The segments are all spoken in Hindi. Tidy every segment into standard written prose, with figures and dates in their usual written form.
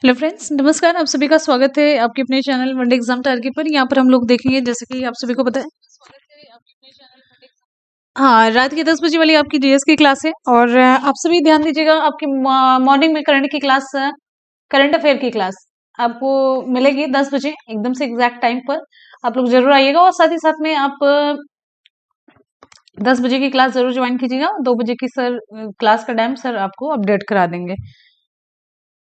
हेलो फ्रेंड्स, नमस्कार। आप सभी का स्वागत है आपके अपने चैनल वनडे एग्जाम टारगेट पर। यहाँ पर हम लोग देखेंगे, जैसे कि आप सभी को पता है, हाँ, रात के 10 बजे वाली आपकी जीएस की क्लास है। और आप सभी ध्यान दीजिएगा, आपकी मॉर्निंग में करंट की क्लास, करंट अफेयर की क्लास आपको मिलेगी 10 बजे एकदम से एग्जैक्ट टाइम पर। आप लोग जरूर आइएगा और साथ ही साथ में आप 10 बजे की क्लास जरूर ज्वाइन कीजिएगा। 2 बजे की सर क्लास का टाइम सर आपको अपडेट करा देंगे।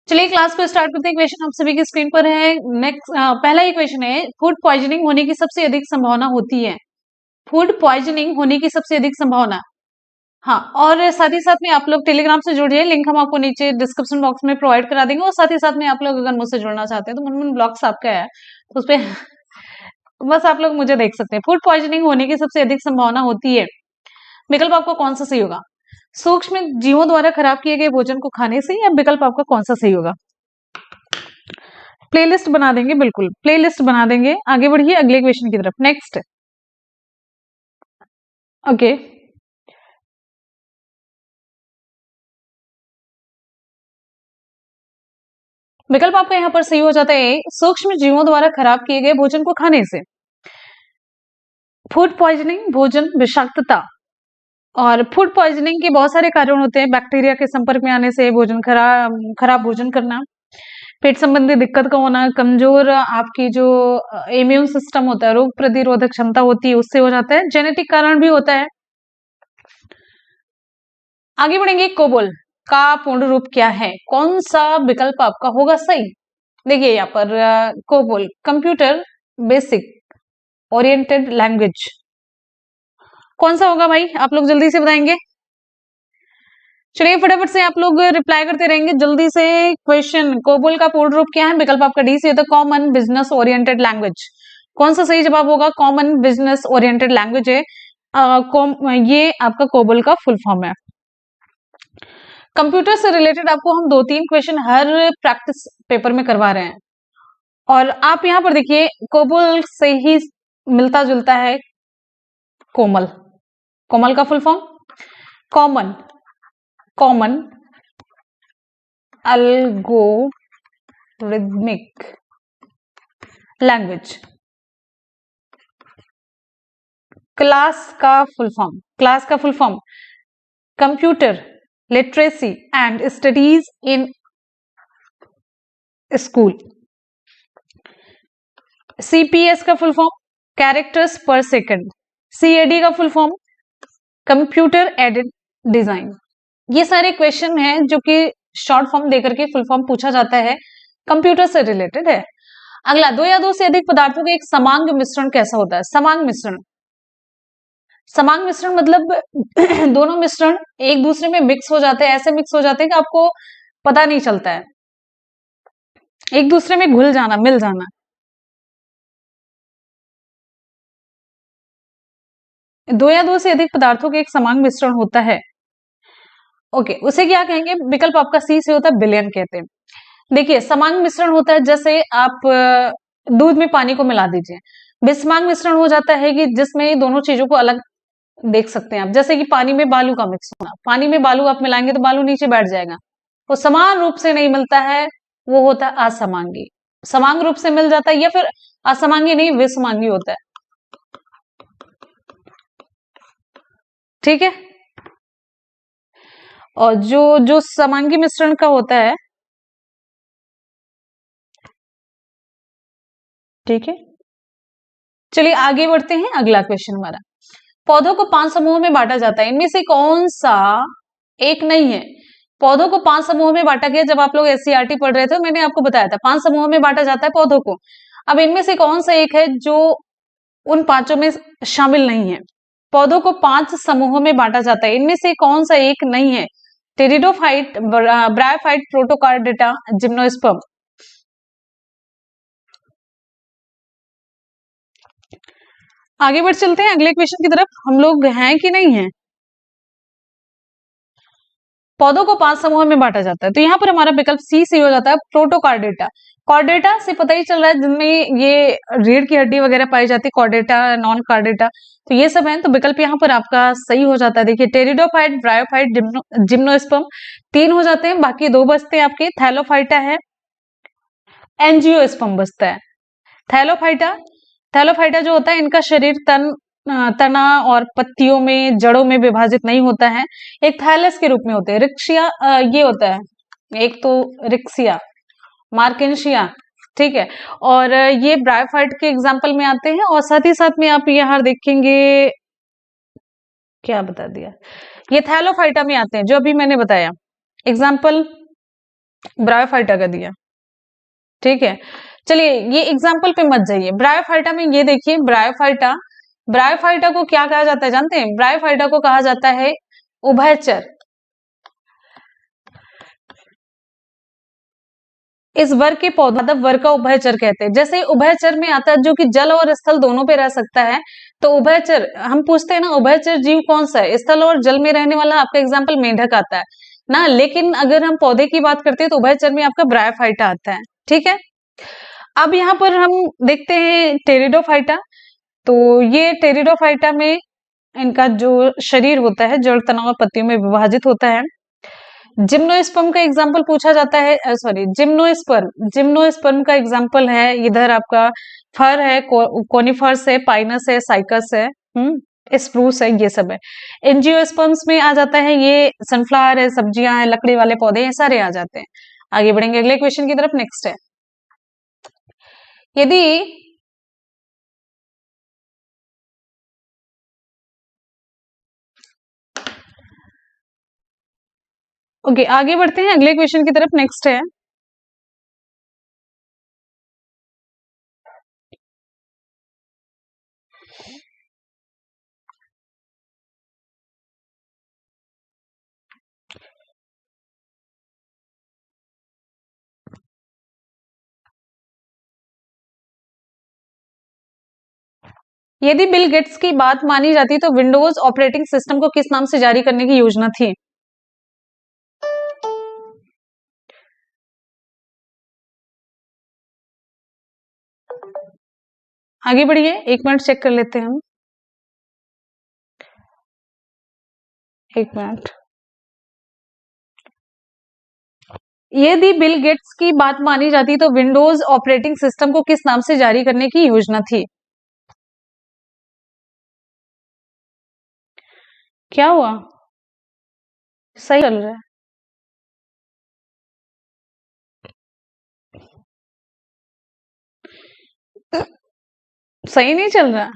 चलिए क्लास को स्टार्ट करते हैं। क्वेश्चन आप सभी की स्क्रीन पर है। नेक्स्ट पहला ही क्वेश्चन है, फूड पॉइजनिंग होने की सबसे अधिक संभावना होती है। फूड पॉइजनिंग होने की सबसे अधिक संभावना। हाँ, और साथ ही साथ में आप लोग टेलीग्राम से जुड़िए, लिंक हम आपको नीचे डिस्क्रिप्शन बॉक्स में प्रोवाइड करा देंगे। और साथ ही साथ में आप लोग अगर मुझसे जुड़ना चाहते हैं तो मुनमुन ब्लॉग्स आपका है, तो उस पे बस आप लोग मुझे देख सकते हैं। फूड पॉइजनिंग होने की सबसे अधिक संभावना होती है। विकल्प आपका कौन सा सही होगा? सूक्ष्म जीवों द्वारा खराब किए गए भोजन को खाने से, या विकल्प आपका कौन सा सही होगा? प्लेलिस्ट बना देंगे, बिल्कुल प्लेलिस्ट बना देंगे। आगे बढ़िए अगले क्वेश्चन की तरफ। नेक्स्ट, ओके, विकल्प आपका यहाँ पर सही हो जाता है, सूक्ष्म जीवों द्वारा खराब किए गए भोजन को खाने से। फूड पॉइजनिंग, भोजन विषाक्तता। और फूड पॉइजनिंग के बहुत सारे कारण होते हैं। बैक्टीरिया के संपर्क में आने से भोजन खराब खराब भोजन करना, पेट संबंधी दिक्कत का होना, कमजोर आपकी जो इम्यून सिस्टम होता है, रोग प्रतिरोधक क्षमता होती है, उससे हो जाता है। जेनेटिक कारण भी होता है। आगे बढ़ेंगे, कोबोल का पूर्ण रूप क्या है? कौन सा विकल्प आपका होगा सही? देखिए यहाँ पर COBOL computer basic oriented language, कौन सा होगा भाई? आप लोग जल्दी से बताएंगे। चलिए फटाफट से आप लोग रिप्लाई करते रहेंगे जल्दी से। क्वेश्चन, कोबोल का पूर्ण रूप क्या है? विकल्प आपका डी से होता है, कॉमन बिजनेस ओरिएंटेड लैंग्वेज। कौन सा सही जवाब होगा? कॉमन बिजनेस ओरिएंटेड लैंग्वेज है। ये आपका कोबोल का फुल फॉर्म है। कंप्यूटर से रिलेटेड आपको हम 2-3 क्वेश्चन हर प्रैक्टिस पेपर में करवा रहे हैं। और आप यहाँ पर देखिए, कोबोल से ही मिलता जुलता है कोमल। कोमल का full form common, common algorithmic language. Class का फुल फॉर्म, क्लास का full form computer literacy and studies in school. CPS का फुल फॉर्म कैरेक्टर्स पर सेकंड। सीएडी का full form computer aided design. ये सारे क्वेश्चन हैं जो कि शॉर्ट फॉर्म देकर के फुल फॉर्म पूछा जाता है, कंप्यूटर से रिलेटेड है। अगला, दो या दो से अधिक पदार्थों का एक समांग मिश्रण कैसा होता है? समांग मिश्रण, समांग मिश्रण मतलब दोनों मिश्रण एक दूसरे में मिक्स हो जाते हैं, ऐसे मिक्स हो जाते हैं कि आपको पता नहीं चलता है, एक दूसरे में घुल जाना, मिल जाना। दो या दो से अधिक पदार्थों के एक समांग मिश्रण होता है, ओके, उसे क्या कहेंगे? विकल्प आपका सी से होता है, बिलियन कहते हैं। देखिए समांग मिश्रण होता है, जैसे आप दूध में पानी को मिला दीजिए। विषमांग मिश्रण हो जाता है कि जिसमें दोनों चीजों को अलग देख सकते हैं आप, जैसे कि पानी में बालू का मिक्स होना। पानी में बालू आप मिलाएंगे तो बालू नीचे बैठ जाएगा, वो समान रूप से नहीं मिलता है, वो होता है असमांगी। समांग रूप से मिल जाता है, या फिर असमांगी नहीं, विषमांगी होता है। ठीक है, और जो जो समांगी मिश्रण का होता है, ठीक है, चलिए आगे बढ़ते हैं। अगला क्वेश्चन हमारा, पौधों को 5 समूहों में बांटा जाता है, इनमें से कौन सा एक नहीं है? पौधों को 5 समूहों में बांटा गया। जब आप लोग एससीईआरटी पढ़ रहे थे मैंने आपको बताया था 5 समूहों में बांटा जाता है पौधों को। अब इनमें से कौन सा एक है जो उन पांचों में शामिल नहीं है? पौधों को 5 समूहों में बांटा जाता है, इनमें से कौन सा एक नहीं है? Pteridophyte, bryophyte, protochordata, gymnosperm. आगे बढ़ चलते हैं अगले क्वेश्चन की तरफ। हम लोग हैं कि नहीं है? पौधों को 5 समूहों में बांटा जाता है, तो यहाँ पर हमारा विकल्प सी से हो जाता है, प्रोटोकार्डेटा। कॉर्डेटा से पता ही चल रहा है जिनमें ये रीढ़ की हड्डी वगैरह पाई जाती है, कॉर्डेटा, नॉन कार्डेटा, तो ये सब है। तो विकल्प यहाँ पर आपका सही हो जाता है। देखिए टेरिडोफाइट, ब्रायोफाइट, जिम्नोस्पर्म 3 हो जाते हैं, बाकी 2 बचते हैं आपके। थैलोफाइटा है, एंजियोस्पर्म बचता है। थैलोफाइटा, थैलोफाइटा जो होता है इनका शरीर तना और पत्तियों में, जड़ों में विभाजित नहीं होता है, एक थैलस के रूप में होते हैं। रिक्शिया ये होता है, एक तो रिक्सिया, मार्केंशिया, ठीक है, और ये ब्रायोफाइट के एग्जाम्पल में आते हैं। और साथ ही साथ में आप यहाँ देखेंगे, क्या बता दिया, ये थैलोफाइटा में आते हैं जो अभी मैंने बताया, एग्जाम्पल ब्रायोफाइटा का दिया, ठीक है। चलिए ये एग्जाम्पल पे मत जाइए, ब्रायोफाइटा में ये देखिए, ब्रायोफाइटा, ब्रायोफाइटा को क्या कहा जाता है जानते हैं? ब्रायोफाइटा को कहा जाता है उभयचर। इस वर्ग के पौधा मतलब वर्ग का उभयचर कहते हैं। जैसे उभयचर में आता है जो कि जल और स्थल दोनों पे रह सकता है, तो उभयचर हम पूछते हैं ना, उभयचर जीव कौन सा है? स्थल और जल में रहने वाला आपका एग्जाम्पल मेंढक आता है ना, लेकिन अगर हम पौधे की बात करते हैं तो उभयचर में आपका ब्रायोफाइटा आता है, ठीक है। अब यहाँ पर हम देखते हैं टेरिडोफाइटा, तो ये टेरिडोफाइटा में इनका जो शरीर होता है जड़, तना और पत्तियों में विभाजित होता है। जिम्नोस्पर्म का एग्जाम्पल पूछा जाता है, सॉरी जिम्नोस्पर्म, जिम्नोस्पर्म का एग्जाम्पल है इधर आपका फर है, कोनिफर्स है, पाइनस है, साइकस है, स्प्रूस है, ये सब है। एंजियोस्पर्म्स में आ जाता है ये सनफ्लावर है, सब्जियां हैं, लकड़ी वाले पौधे, ये सारे आ जाते हैं। आगे बढ़ेंगे अगले क्वेश्चन की तरफ। नेक्स्ट है, यदि ओके आगे बढ़ते हैं अगले क्वेश्चन की तरफ। नेक्स्ट है, यदि बिल गेट्स की बात मानी जाती तो विंडोज ऑपरेटिंग सिस्टम को किस नाम से जारी करने की योजना थी? आगे बढ़िए, एक मिनट चेक कर लेते हैं हम, एक मिनट। यदि बिल गेट्स की बात मानी जाती तो विंडोज ऑपरेटिंग सिस्टम को किस नाम से जारी करने की योजना थी? क्या हुआ? सही चल रहा है। सही नहीं चल रहा?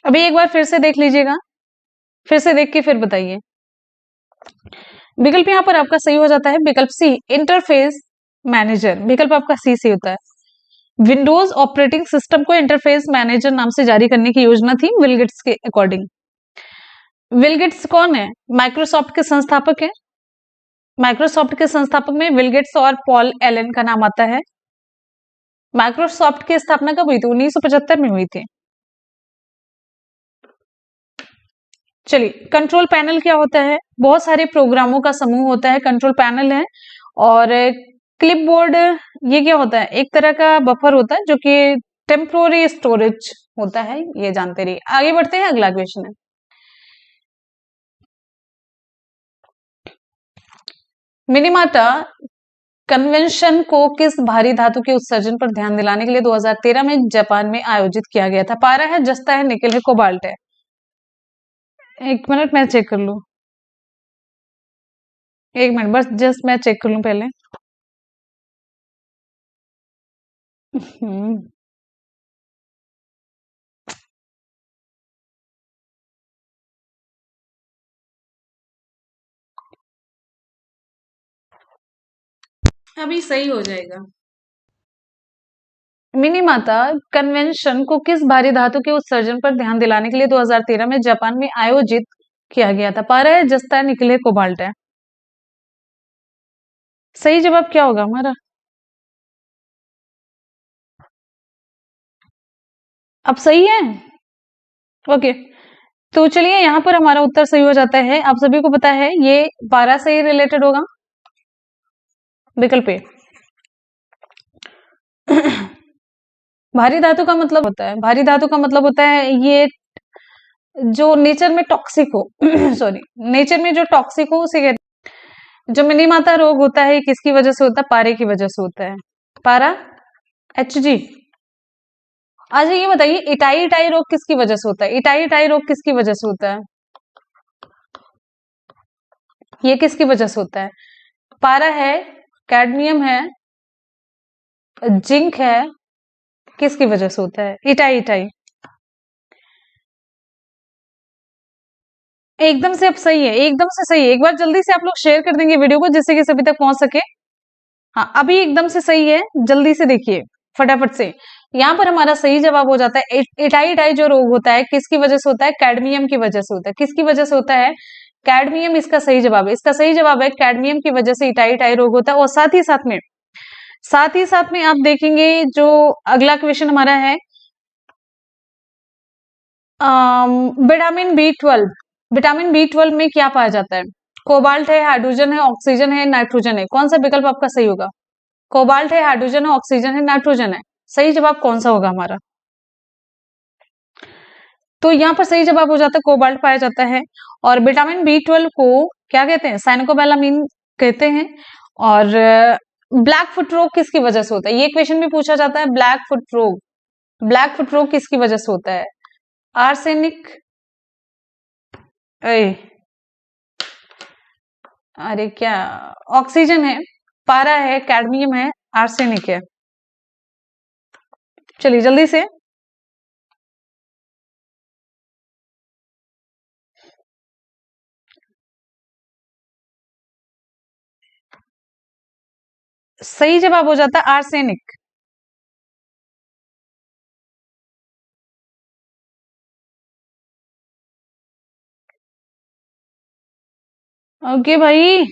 अभी एक बार फिर से देख लीजिएगा, फिर से देख के फिर बताइए। विकल्प यहाँ पर आपका सही हो जाता है, विकल्प सी इंटरफेस मैनेजर, विकल्प आपका सी से होता है। विंडोज ऑपरेटिंग सिस्टम को इंटरफेस मैनेजर नाम से जारी करने की योजना थी बिल गेट्स के अकॉर्डिंग। बिल गेट्स कौन है? माइक्रोसॉफ्ट के संस्थापक है। माइक्रोसॉफ्ट के संस्थापक में बिल गेट्स और पॉल एलन का नाम आता है। माइक्रोसॉफ्ट की स्थापना कब हुई थी? 1975 में हुई थी। चलिए, कंट्रोल पैनल क्या होता है? बहुत सारे प्रोग्रामों का समूह होता है, कंट्रोल पैनल है। और क्लिपबोर्ड ये क्या होता है? एक तरह का बफर होता है जो कि टेम्पोररी स्टोरेज होता है, ये जानते रहिए। आगे बढ़ते हैं, अगला क्वेश्चन है, मिनीमाटा कन्वेंशन को किस भारी धातु के उत्सर्जन पर ध्यान दिलाने के लिए 2013 में जापान में आयोजित किया गया था? पारा है, जस्ता है, निकेल है, कोबाल्ट है? एक मिनट मैं चेक कर लूं, एक मिनट बस, जस्ट मैं चेक कर लूं पहले। हम्म, अभी सही हो जाएगा। मिनीमाता कन्वेंशन को किस भारी धातु के उत्सर्जन पर ध्यान दिलाने के लिए 2013 में जापान में आयोजित किया गया था? पारा है, जस्ता है, निकेल है, कोबाल्ट है? सही जवाब क्या होगा हमारा? अब सही है, ओके। तो चलिए यहाँ पर हमारा उत्तर सही हो जाता है। आप सभी को पता है ये पारा से ही रिलेटेड होगा, विकल्प ए। भारी धातु का मतलब होता है, भारी धातु का मतलब होता है ये जो नेचर में टॉक्सिक हो, सॉरी, नेचर में जो टॉक्सिक हो उसे कहते हैं। जो मिनी माता रोग होता है किसकी वजह से होता है? पारे की वजह से होता है। पारा, HG। अच्छा ये बताइए, इटाई इटाई रोग किसकी वजह से होता है? इटाई इटाई रोग किसकी वजह से होता है? ये किसकी वजह से होता है? पारा है, कैडमियम है, जिंक है, किसकी वजह से होता है? Itai itai. एकदम से अब सही है, एकदम से सही है। एक बार जल्दी से आप लोग शेयर कर देंगे वीडियो को, जिससे कि सभी तक पहुंच सके। हाँ, अभी एकदम से सही है, जल्दी से देखिए फटाफट से। यहाँ पर हमारा सही जवाब हो जाता है इटाई इटाई जो रोग होता है किसकी वजह से होता है? कैडमियम की वजह से होता है। किसकी वजह से होता है? कैडमियम इसका सही जवाब है। इसका सही जवाब है कैडमियम की वजह से इटाई इटाई रोग होता है। और साथ ही साथ में आप देखेंगे जो अगला क्वेश्चन हमारा है, विटामिन B12। विटामिन B12 में क्या पाया जाता है? कोबाल्ट है, हाइड्रोजन है, ऑक्सीजन है, नाइट्रोजन है। कौन सा विकल्प आपका सही होगा? कोबाल्ट है, हाइड्रोजन है, ऑक्सीजन है, नाइट्रोजन है। सही जवाब कौन सा होगा हमारा? तो यहाँ पर सही जवाब हो जाता है कोबाल्ट पाया जाता है। और विटामिन B12 को क्या कहते हैं? साइनोकोबैलामिन कहते हैं। और ब्लैक फुट रोग किसकी वजह से होता है? ये क्वेश्चन भी पूछा जाता है। ब्लैक फुट रोग किसकी वजह से होता है? आर्सेनिक। अरे अरे क्या, ऑक्सीजन है, पारा है, कैडमियम है, आर्सेनिक है। चलिए जल्दी से। सही जवाब हो जाता है आर्सेनिक। ओके भाई,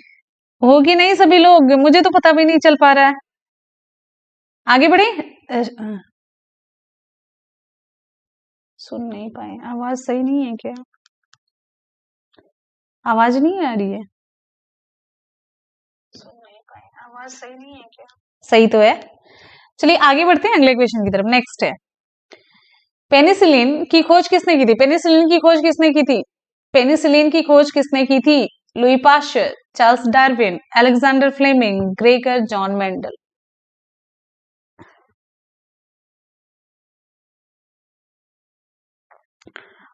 होगी नहीं सभी लोग, मुझे तो पता भी नहीं चल पा रहा है। आगे बढ़े। सुन नहीं पाए, आवाज सही नहीं है क्या? आवाज नहीं आ रही है? सुन नहीं पाए, आवाज सही नहीं है क्या? सही तो है। चलिए आगे बढ़ते हैं अगले क्वेश्चन की तरफ। नेक्स्ट है, पेनिसिलिन की खोज किसने की थी? पेनिसिलिन की खोज किसने की थी? पेनिसिलिन की खोज किसने की थी? Louis Pasteur, Charles Darwin, Alexander Fleming, Gregor John Mendel.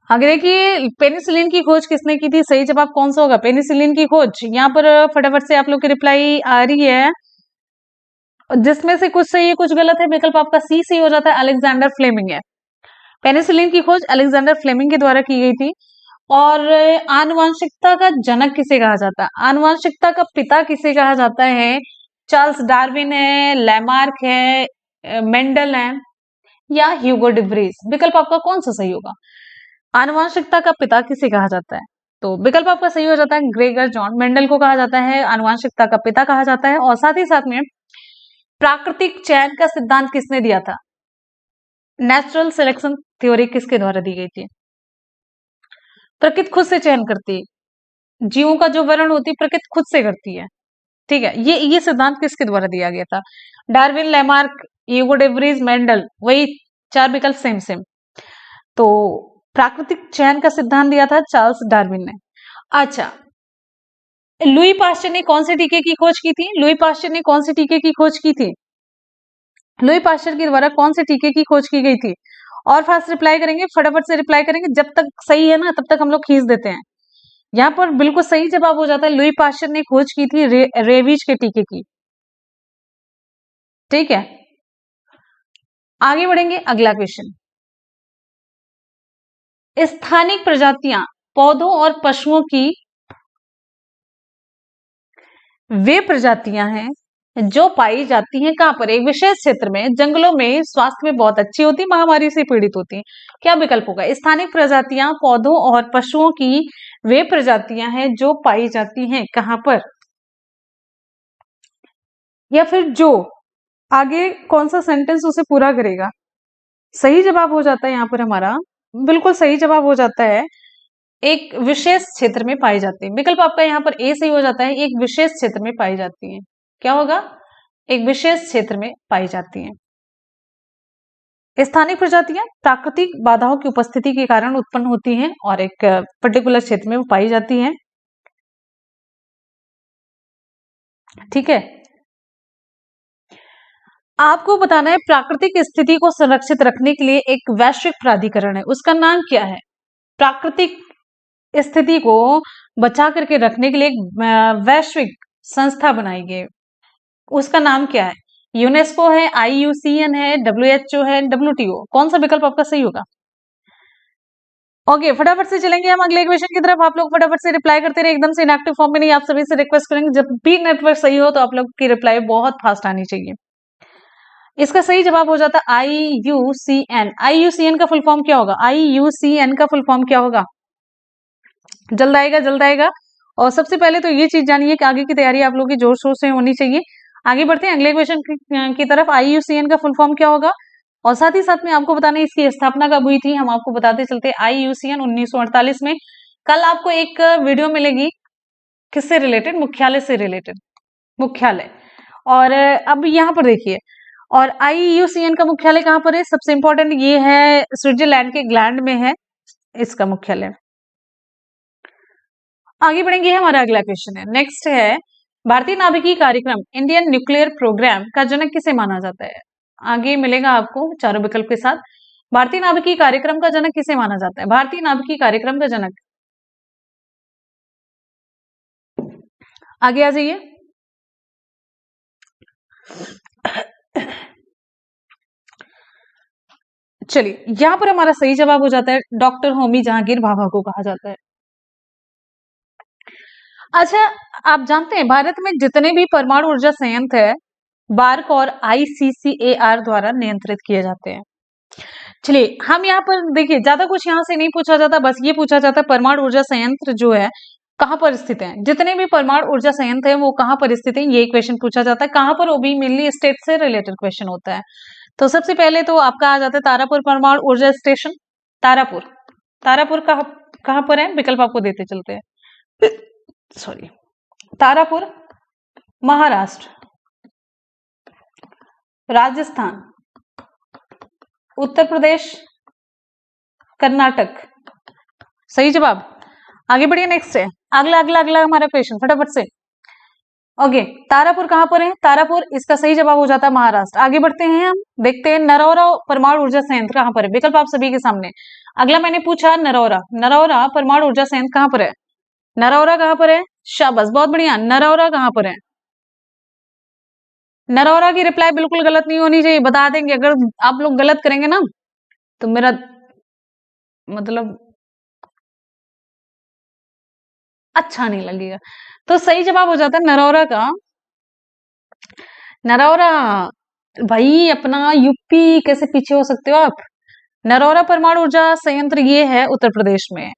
आगे देखिए, पेनिसिलिन की खोज किसने की थी? सही जवाब कौन सा होगा? पेनिसिलिन की खोज, यहाँ पर फटाफट से आप लोग की रिप्लाई आ रही है, जिसमें से कुछ सही है कुछ गलत है। विकल्प आपका सी सही हो जाता है, अलेक्जेंडर फ्लेमिंग है। पेनिसिलिन की खोज अलेक्जेंडर फ्लेमिंग के द्वारा की गई थी। और आनुवांशिकता का जनक किसे कहा जाता है? आनुवांशिकता का पिता किसे कहा जाता है? चार्ल्स डार्विन है, लैमार्क है, मेंडल है, या ह्यूगो डिवरीज। विकल्प आपका कौन सा सही होगा? आनुवांशिकता का पिता किसे कहा जाता है? तो विकल्प आपका सही हो जाता है ग्रेगर जॉन मेंडल को कहा जाता है, आनुवांशिकता का पिता कहा जाता है। और साथ ही साथ में प्राकृतिक चयन का सिद्धांत किसने दिया था? नेचुरल सिलेक्शन थ्योरी किसके द्वारा दी गई थी? प्रकृति खुद से चयन करती है, जीवों का जो वर्ण होती है प्रकृति खुद से करती है। ठीक है, ये सिद्धांत किसके द्वारा दिया गया था? डार्विन, लेमार्क, ह्यूगो डेवरीज, मेंडल। वही चार विकल्प सेम सेम। तो प्राकृतिक चयन का सिद्धांत दिया था चार्ल्स डार्विन ने। अच्छा, लुई पाश्चर ने कौन से टीके की खोज की थी? लुई पाश्चर ने कौन से टीके की खोज की थी? लुई पाश्चर के द्वारा कौन से टीके की खोज की गई थी? और फास्ट रिप्लाई करेंगे, फटाफट से रिप्लाई करेंगे, जब तक सही है ना तब तक हम लोग खींच देते हैं। यहाँ पर बिल्कुल सही जवाब हो जाता है, लुई पाश्चर ने खोज की थी रेबीज के टीके की। ठीक है, आगे बढ़ेंगे। अगला क्वेश्चन, स्थानिक प्रजातियां पौधों और पशुओं की वे प्रजातियां हैं जो पाई जाती हैं कहां पर? एक विशेष क्षेत्र में, जंगलों में, स्वास्थ्य में बहुत अच्छी होती, महामारी से पीड़ित होती हैं। क्या विकल्प होगा? स्थानिक प्रजातियां पौधों और पशुओं की वे प्रजातियां हैं जो पाई जाती हैं कहां पर? या फिर जो आगे कौन सा सेंटेंस उसे पूरा करेगा? सही जवाब हो जाता है यहाँ पर हमारा, बिल्कुल सही जवाब हो जाता है, एक विशेष क्षेत्र में पाई जाती है। विकल्प आपका यहाँ पर ए सही हो जाता है, एक विशेष क्षेत्र में पाई जाती है। क्या होगा? एक विशेष क्षेत्र में पाई जाती हैं। स्थानिक प्रजातियां प्राकृतिक बाधाओं की उपस्थिति के कारण उत्पन्न होती हैं और एक पर्टिकुलर क्षेत्र में वो पाई जाती हैं। ठीक है। आपको बताना है प्राकृतिक स्थिति को संरक्षित रखने के लिए एक वैश्विक प्राधिकरण है, उसका नाम क्या है? प्राकृतिक स्थिति को बचा करके रखने के लिए एक वैश्विक संस्था बनाई गई, उसका नाम क्या है? यूनेस्को है, IUCN है, WHO है, WTO। कौन सा विकल्प आपका सही होगा? ओके, फटाफट से चलेंगे हम अगले क्वेश्चन की तरफ। आप लोग फटाफट से रिप्लाई करते रहे, एकदम से इनएक्टिव फॉर्म में नहीं। आप सभी से रिक्वेस्ट करेंगे जब भी नेटवर्क सही हो तो आप लोग की रिप्लाई बहुत फास्ट आनी चाहिए। इसका सही जवाब हो जाता है IUCN। IUCN का फुल फॉर्म क्या होगा? IUCN का फुल फॉर्म क्या होगा? जल्द आएगा, जल्द आएगा। और सबसे पहले तो ये चीज जानिए कि आगे की तैयारी आप लोगों की जोर शोर से होनी चाहिए। आगे बढ़ते हैं अगले क्वेश्चन की तरफ। IUCN का फुल फॉर्म क्या होगा? और साथ ही साथ में आपको बताना है इसकी स्थापना कब हुई थी, हम आपको बताते चलते। IUCN 1948 में। कल आपको एक वीडियो मिलेगी किससे रिलेटेड? मुख्यालय से रिलेटेड, मुख्यालय। और अब यहाँ पर देखिए, और IUCN का मुख्यालय कहाँ पर है? सबसे इंपॉर्टेंट ये है, स्विट्जरलैंड के ग्लैंड में है इसका मुख्यालय। आगे बढ़ेंगे, हमारा अगला क्वेश्चन है, नेक्स्ट है, भारतीय नाभिकीय कार्यक्रम इंडियन न्यूक्लियर प्रोग्राम का जनक किसे माना जाता है? आगे मिलेगा आपको चारों विकल्प के साथ। भारतीय नाभिकीय कार्यक्रम का जनक किसे माना जाता है? भारतीय नाभिकीय कार्यक्रम का जनक, आगे आ जाइए। चलिए, यहां पर हमारा सही जवाब हो जाता है डॉक्टर होमी जहांगीर भाभा को कहा जाता है। अच्छा, आप जानते हैं भारत में जितने भी परमाणु ऊर्जा संयंत्र है, बार्क और ICCAR द्वारा नियंत्रित किए जाते हैं। चलिए, हम यहाँ पर देखिए, ज्यादा कुछ यहाँ से नहीं पूछा जाता, बस ये पूछा जाता है परमाणु ऊर्जा संयंत्र जो है कहाँ पर स्थित है। जितने भी परमाणु ऊर्जा संयंत्र है वो कहाँ पर स्थित है, ये क्वेश्चन पूछा जाता है। कहाँ पर? वो भी मेनली स्टेट से रिलेटेड क्वेश्चन होता है। तो सबसे पहले तो आपका आ जाता है तारापुर परमाणु ऊर्जा स्टेशन। तारापुर, तारापुर कहाँ पर है? विकल्प आपको देते चलते हैं। सॉरी, तारापुर महाराष्ट्र, राजस्थान, उत्तर प्रदेश, कर्नाटक। सही जवाब। आगे बढ़िए, नेक्स्ट है अगला अगला अगला हमारा क्वेश्चन, फटाफट से। ओके, तारापुर कहां पर है? तारापुर, इसका सही जवाब हो जाता है महाराष्ट्र। आगे बढ़ते हैं, हम देखते हैं नरौरा परमाणु ऊर्जा संयंत्र कहां पर है। विकल्प आप सभी के सामने। अगला मैंने पूछा नरौरा, नरौरा परमाणु ऊर्जा संयंत्र कहां पर है? नरौरा कहां पर है? शाबाश, बहुत बढ़िया। नरौरा कहां पर है? नरौरा की रिप्लाई बिल्कुल गलत नहीं होनी चाहिए, बता देंगे। अगर आप लोग गलत करेंगे ना तो मेरा मतलब अच्छा नहीं लगेगा। तो सही जवाब हो जाता है नरौरा का, नरौरा। भाई अपना यूपी कैसे पीछे हो सकते हो आप? नरौरा परमाणु ऊर्जा संयंत्र ये है उत्तर प्रदेश में।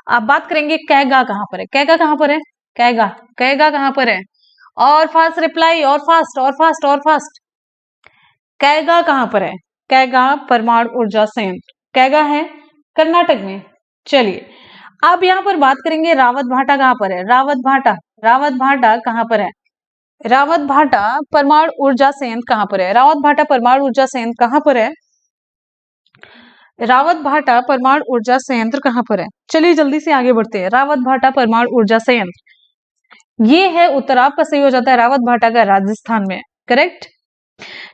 आप बात करेंगे कैगा कहां पर है? कैगा कहां पर है? कैगा, कैगा कहां पर है? और फास्ट रिप्लाई, और फास्ट, और फास्ट, और फास्ट। कैगा कहां पर है? कैगा परमाणु ऊर्जा संयंत्र, कैगा है कर्नाटक में। चलिए, अब यहाँ पर बात करेंगे रावत भाटा कहां पर है? रावत भाटा, रावत भाटा कहां पर है? रावत भाटा परमाणु ऊर्जा संयंत्र कहां पर है? रावत भाटा परमाणु ऊर्जा संयंत्र कहां पर है? रावत भाटा परमाणु ऊर्जा संयंत्र कहां पर है? चलिए जल्दी से आगे बढ़ते हैं। रावत भाटा परमाणु ऊर्जा संयंत्र ये है उत्तर आपका सही हो जाता है, रावत भाटा का राजस्थान में, करेक्ट।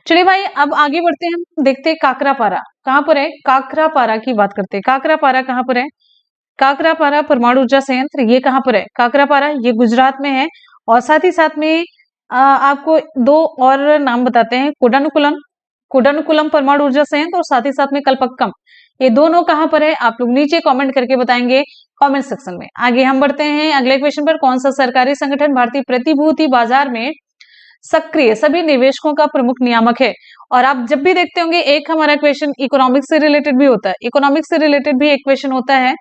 चलिए भाई, अब आगे बढ़ते हैं, देखते हैं काकरापारा कहां पर है। काकरापारा की बात करते हैं। काकरापारा कहां पर है? काकरापारा परमाणु ऊर्जा संयंत्र ये कहां पर है? काकरापारा ये गुजरात में है। और साथ ही साथ में आपको दो और नाम बताते हैं, कुडानुकुलम, कुडानुकुलम परमाणु ऊर्जा संयंत्र, और साथ ही साथ में कल्पक्कम। ये दोनों कहां पर है? आप लोग नीचे कमेंट करके बताएंगे कमेंट सेक्शन में। आगे हम बढ़ते हैं अगले क्वेश्चन पर। कौन सा सरकारी संगठन भारतीय प्रतिभूति बाजार में सक्रिय सभी निवेशकों का प्रमुख नियामक है? और आप जब भी देखते होंगे एक हमारा क्वेश्चन इकोनॉमिक्स से रिलेटेड भी होता है, इकोनॉमिक्स से रिलेटेड भी एक क्वेश्चन होता है।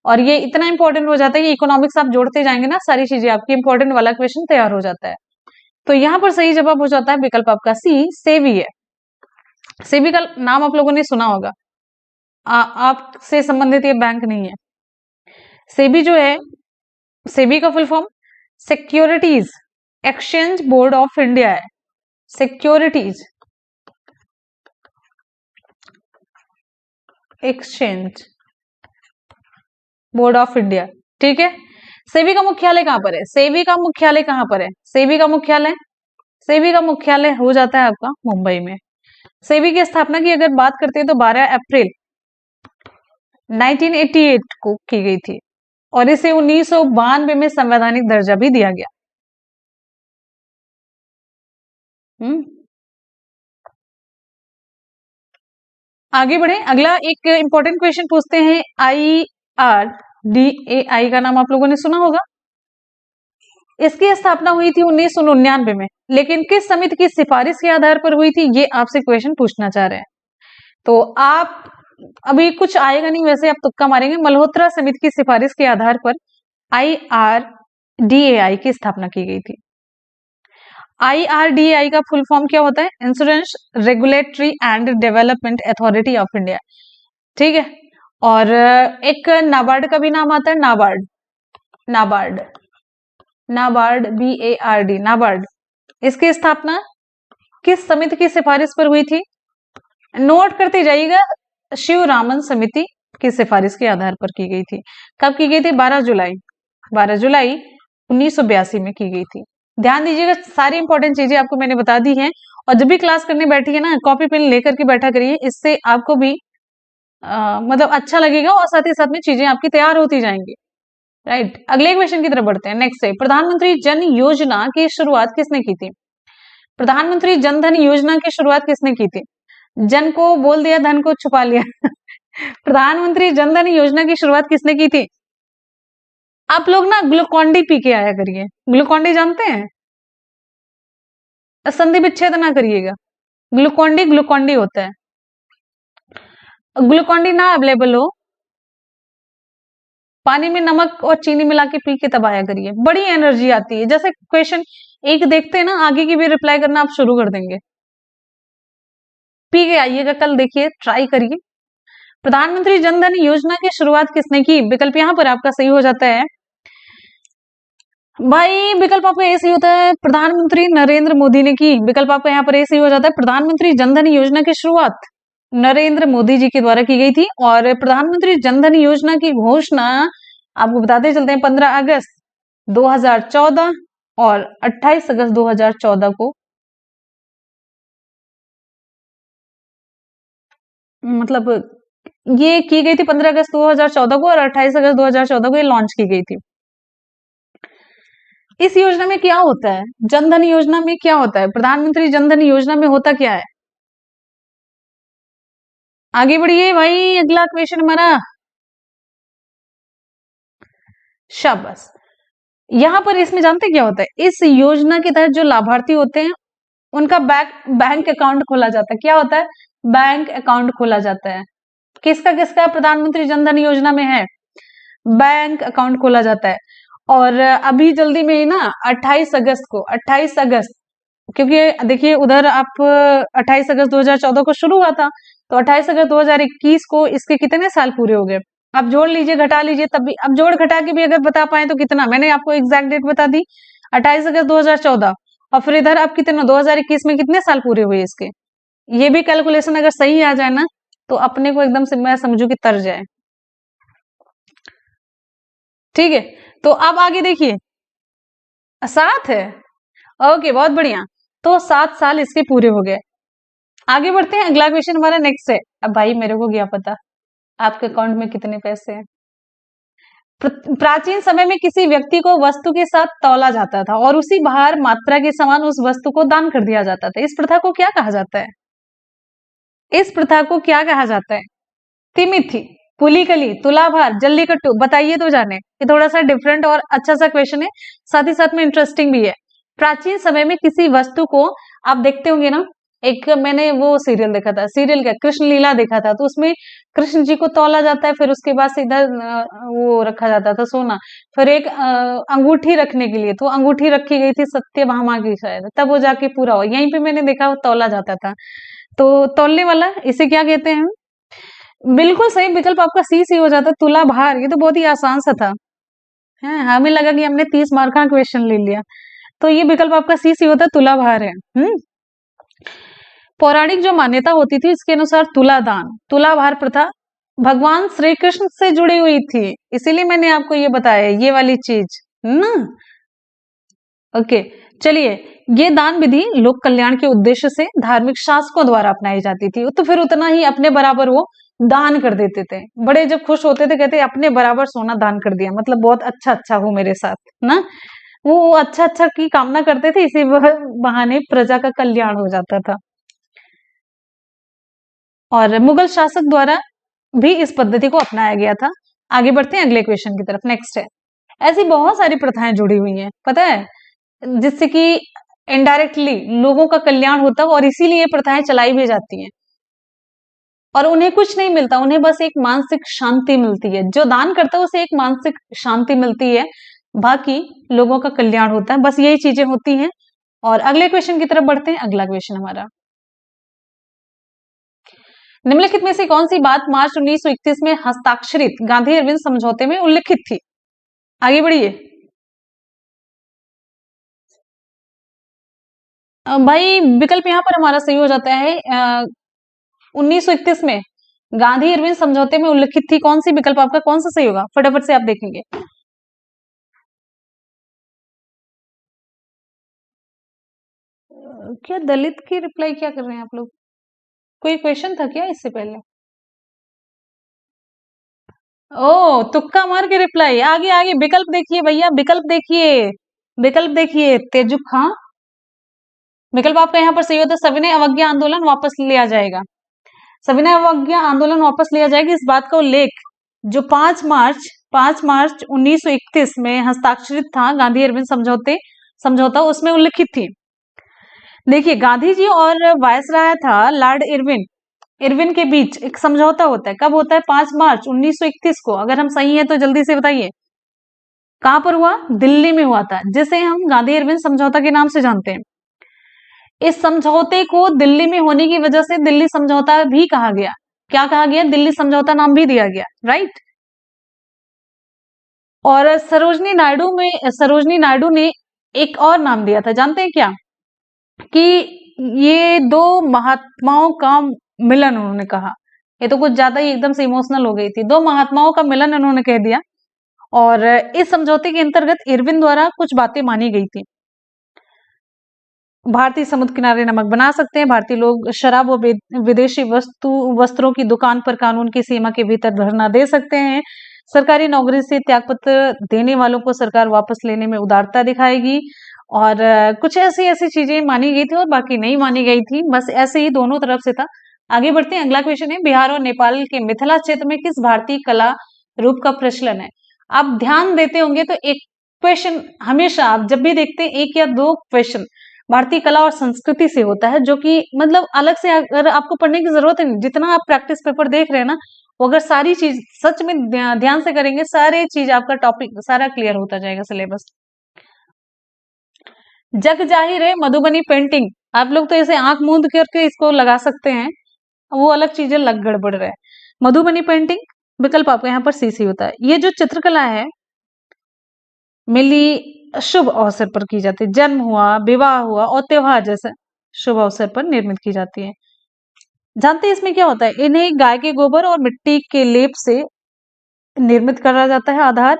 और ये इतना इंपॉर्टेंट हो जाता है कि इकोनॉमिक्स आप जोड़ते जाएंगे ना, सारी चीजें आपकी इंपॉर्टेंट वाला क्वेश्चन तैयार हो जाता है। तो यहाँ पर सही जवाब हो जाता है विकल्प आपका सी, सेबी है। सेबी का नाम आप लोगों ने सुना होगा। आपसे संबंधित ये बैंक नहीं है। सेबी जो है, सेबी का full form securities exchange board of India है। Securities exchange board of India, ठीक है। सेबी का मुख्यालय कहां पर है? सेबी का मुख्यालय कहां पर है? सेबी का मुख्यालय सेबी का मुख्यालय हो जाता है आपका मुंबई में। सेबी की स्थापना की अगर बात करते हैं तो 12 अप्रैल 1988 को की गई थी और इसे 1992 में संवैधानिक दर्जा भी दिया गया। आगे बढ़े, अगला एक इंपॉर्टेंट क्वेश्चन पूछते हैं। IRDAI का नाम आप लोगों ने सुना होगा। इसकी स्थापना हुई थी 1999 में, लेकिन किस समिति की सिफारिश के आधार पर हुई थी, ये आपसे क्वेश्चन पूछना चाह रहे हैं। तो आप अभी कुछ आएगा नहीं, वैसे आप तुक्का मारेंगे। मल्होत्रा समिति की सिफारिश के आधार पर IRDAI की स्थापना की गई थी। IRDAI का फुल फॉर्म क्या होता है? Insurance regulatory and development authority of India, ठीक है। और एक नाबार्ड का भी नाम आता है, नाबार्ड, नाबार्ड, नाबार्ड, BARD, नाबार्ड। इसकी स्थापना किस समिति की सिफारिश पर हुई थी? नोट करते जाइएगा, शिवरामन समिति की सिफारिश के आधार पर की गई थी। कब की गई थी? 12 जुलाई 1982 में की गई थी। ध्यान दीजिएगा, सारी इंपॉर्टेंट चीजें आपको मैंने बता दी हैं। और जब भी क्लास करने बैठी है ना, कॉपी पेन लेकर के बैठा करिए, इससे आपको भी मतलब अच्छा लगेगा और साथ ही साथ में चीजें आपकी तैयार होती जाएंगी। राइट, अगले क्वेश्चन की तरफ बढ़ते हैं। नेक्स्ट है, प्रधानमंत्री जन योजना की शुरुआत किसने की थी? प्रधानमंत्री जन धन योजना की शुरुआत किसने की थी? जन को बोल दिया, धन को छुपा लिया। प्रधानमंत्री जन धन योजना की शुरुआत किसने की थी? आप लोग ना ग्लूकॉन डी पी के आया करिए। ग्लूकॉन डी जानते हैं? संधि विच्छेद ना करिएगा। ग्लूकॉन डी होता है। ग्लूकॉन डी ना अवेलेबल हो, पानी में नमक और चीनी मिला के पी के तब आया करिए, बड़ी एनर्जी आती है। जैसे क्वेश्चन एक देखते हैं ना, आगे की भी रिप्लाई करना आप शुरू कर देंगे। पी के आइएगा, कल देखिए, ट्राई करिए। प्रधानमंत्री जन धन योजना की शुरुआत किसने की? विकल्प यहां पर आपका सही हो जाता है भाई। विकल्प आपका ऐसे होता है, प्रधानमंत्री नरेंद्र मोदी ने की। विकल्प आपका यहाँ पर ऐसे हो जाता है, प्रधानमंत्री जन धन योजना की शुरुआत नरेंद्र मोदी जी के द्वारा की गई थी। और प्रधानमंत्री जन धन योजना की घोषणा आपको बताते चलते हैं 15 अगस्त 2014 और 28 अगस्त 2014 को, मतलब ये की गई थी 15 अगस्त 2014 को और 28 अगस्त 2014 को ये लॉन्च की गई थी। इस योजना में क्या होता है? जन धन योजना में क्या होता है? प्रधानमंत्री जन धन योजना में होता क्या है? आगे बढ़िए भाई, अगला क्वेश्चन हमारा। शाबाश। यहां पर इसमें जानते क्या होता है? इस योजना के तहत जो लाभार्थी होते हैं उनका बैंक अकाउंट खोला जाता है। क्या होता है? बैंक अकाउंट खोला जाता है। किसका किसका प्रधानमंत्री जन धन योजना में है? बैंक अकाउंट खोला जाता है। और अभी जल्दी में ही ना 28 अगस्त को, 28 अगस्त, क्योंकि देखिए उधर आप 28 अगस्त 2014 को शुरू हुआ था, तो 28 अगस्त 2021 को इसके कितने साल पूरे हो गए? आप जोड़ लीजिए, घटा लीजिए, तब भी अब जोड़ घटा के भी अगर बता पाए तो कितना, मैंने आपको एग्जैक्ट डेट बता दी 28 अगस्त 2014, और फिर इधर आप कितना 2021 में कितने साल पूरे हुए इसके, ये भी कैलकुलेशन अगर सही आ जाए ना तो अपने को एकदम से मैं समझू कि तर जाए। ठीक है, तो अब आगे देखिए, 7 है, ओके बहुत बढ़िया। तो 7 साल इसके पूरे हो गए। आगे बढ़ते हैं, अगला क्वेश्चन हमारा नेक्स्ट है। अब भाई मेरे को क्या पता आपके अकाउंट में कितने पैसे हैं। प्राचीन समय में किसी व्यक्ति को वस्तु के साथ तौला जाता था और उसी भार मात्रा के समान उस वस्तु को दान कर दिया जाता था। इस प्रथा को क्या कहा जाता है? इस प्रथा को क्या कहा जाता है? तिमिथि, पुलिकली, तुलाभार, जल्लीकट्टू, बताइए तो जाने। ये थोड़ा सा डिफरेंट और अच्छा सा क्वेश्चन है, साथ ही साथ में इंटरेस्टिंग भी है। प्राचीन समय में किसी वस्तु को, आप देखते होंगे ना, एक मैंने वो सीरियल देखा था, सीरियल क्या, कृष्ण लीला देखा था, तो उसमें कृष्ण जी को तौला जाता है, फिर उसके बाद सीधा वो रखा जाता था सोना, फिर एक अंगूठी रखने के लिए, तो अंगूठी रखी गई थी सत्यभामा की शायद, तब वो जाके पूरा हो, यहीं पे मैंने देखा वो तौला जाता था। तो तौलने वाला इसे क्या कहते हैं? बिल्कुल सही विकल्प आपका सी सी हो जाता, तुला भार। ये तो बहुत ही आसान सा था, है, हमें लगा कि हमने 30 मार्क का क्वेश्चन ले लिया, तो ये विकल्प आपका सी सी होता, तुला भार है। पौराणिक जो मान्यता होती थी इसके अनुसार तुलादान, तुलाभार प्रथा भगवान श्री कृष्ण से जुड़ी हुई थी, इसीलिए मैंने आपको ये बताया ये वाली चीज ना। ओके, चलिए। ये दान विधि लोक कल्याण के उद्देश्य से धार्मिक शासकों द्वारा अपनाई जाती थी, तो फिर उतना ही अपने बराबर वो दान कर देते थे। बड़े जब खुश होते थे, कहते अपने बराबर सोना दान कर दिया, मतलब बहुत अच्छा अच्छा हो मेरे साथ ना। वो अच्छा अच्छा की कामना करते थे, इसी बहाने प्रजा का कल्याण हो जाता था। और मुगल शासक द्वारा भी इस पद्धति को अपनाया गया था। आगे बढ़ते हैं अगले क्वेश्चन की तरफ। नेक्स्ट है, ऐसी बहुत सारी प्रथाएं जुड़ी हुई हैं, पता है, जिससे कि इनडायरेक्टली लोगों का कल्याण होता है, और इसीलिए ये प्रथाएं चलाई भी जाती हैं। और उन्हें कुछ नहीं मिलता, उन्हें बस एक मानसिक शांति मिलती है। जो दान करता है उसे एक मानसिक शांति मिलती है, बाकी लोगों का कल्याण होता है, बस यही चीजें होती हैं। और अगले क्वेश्चन की तरफ बढ़ते हैं। अगला क्वेश्चन हमारा, निम्नलिखित में से कौन सी बात मार्च 1931 में हस्ताक्षरित गांधी अरविंद समझौते में उल्लिखित थी? आगे बढ़िए। भाई विकल्प यहाँ पर हमारा सही हो जाता है। 1931 में गांधी इरविन समझौते में उल्लिखित थी, कौन सी? विकल्प आपका कौन सा सही होगा? फटाफट से आप देखेंगे। क्या दलित की रिप्लाई क्या कर रहे हैं आप लोग? कोई क्वेश्चन था क्या इससे पहले? ओ, तुक्का मार के रिप्लाई। आगे आगे विकल्प देखिए भैया, विकल्प देखिए, विकल्प देखिए तेजुक खां। विकल्प आपका यहाँ पर सही होता है, सविनय अवज्ञा आंदोलन वापस लिया जाएगा। सविनय अवज्ञा आंदोलन वापस लिया जाएगा, इस बात का उल्लेख जो 5 मार्च 1931 में हस्ताक्षरित था गांधी इरविन समझौता, उसमें उल्लिखित थी। देखिए, गांधी जी और वायसराय था लॉर्ड इरविन, इरविन के बीच एक समझौता होता है। कब होता है? 5 मार्च 1931 को। अगर हम सही है तो जल्दी से बताइए, कहां पर हुआ? दिल्ली में हुआ था, जिसे हम गांधी इरविन समझौता के नाम से जानते हैं। इस समझौते को दिल्ली में होने की वजह से दिल्ली समझौता भी कहा गया। क्या कहा गया? दिल्ली समझौता नाम भी दिया गया, राइट। और सरोजनी नायडू ने एक और नाम दिया था, जानते हैं क्या? कि ये दो महात्माओं का मिलन, उन्होंने कहा। ये तो कुछ ज्यादा ही एकदम से इमोशनल हो गई थी। दो महात्माओं का मिलन उन्होंने कह दिया। और इस समझौते के अंतर्गत इरविन द्वारा कुछ बातें मानी गई थी। भारतीय समुद्र किनारे नमक बना सकते हैं, भारतीय लोग शराब और विदेशी वस्त्रों की दुकान पर कानून की सीमा के भीतर धरना दे सकते हैं, सरकारी नौकरी से त्यागपत्र देने वालों को सरकार वापस लेने में उदारता दिखाएगी। और कुछ ऐसी ऐसी चीजें मानी गई थी और बाकी नहीं मानी गई थी, बस ऐसे ही दोनों तरफ से था। आगे बढ़ते हैं। अगला क्वेश्चन है, बिहार और नेपाल के मिथिला क्षेत्र में किस भारतीय कला रूप का प्रचलन है? आप ध्यान देते होंगे तो एक क्वेश्चन हमेशा, आप जब भी देखते हैं, एक या दो क्वेश्चन भारतीय कला और संस्कृति से होता है, जो कि मतलब अलग से अगर आपको पढ़ने की जरूरत है नहीं। जितना आप प्रैक्टिस पेपर देख रहे हैं ना, वो अगर सारी चीज सच में ध्यान से करेंगे, सारे चीज आपका टॉपिक सारा क्लियर होता जाएगा, सिलेबस। जग जाहिर है मधुबनी पेंटिंग, आप लोग तो इसे आंख मूंद करके इसको लगा सकते हैं, वो अलग चीजें लग गड़बड़ रहा है। मधुबनी पेंटिंग विकल्प आपका यहाँ पर सी सी होता है। ये जो चित्रकला है मिली शुभ अवसर पर की जाती है, जन्म हुआ, विवाह हुआ और त्योहार जैसे शुभ अवसर पर निर्मित की जाती है। जानते हैं इसमें क्या होता है? इन्हें गाय के गोबर और मिट्टी के लेप से निर्मित करा जाता है। आधार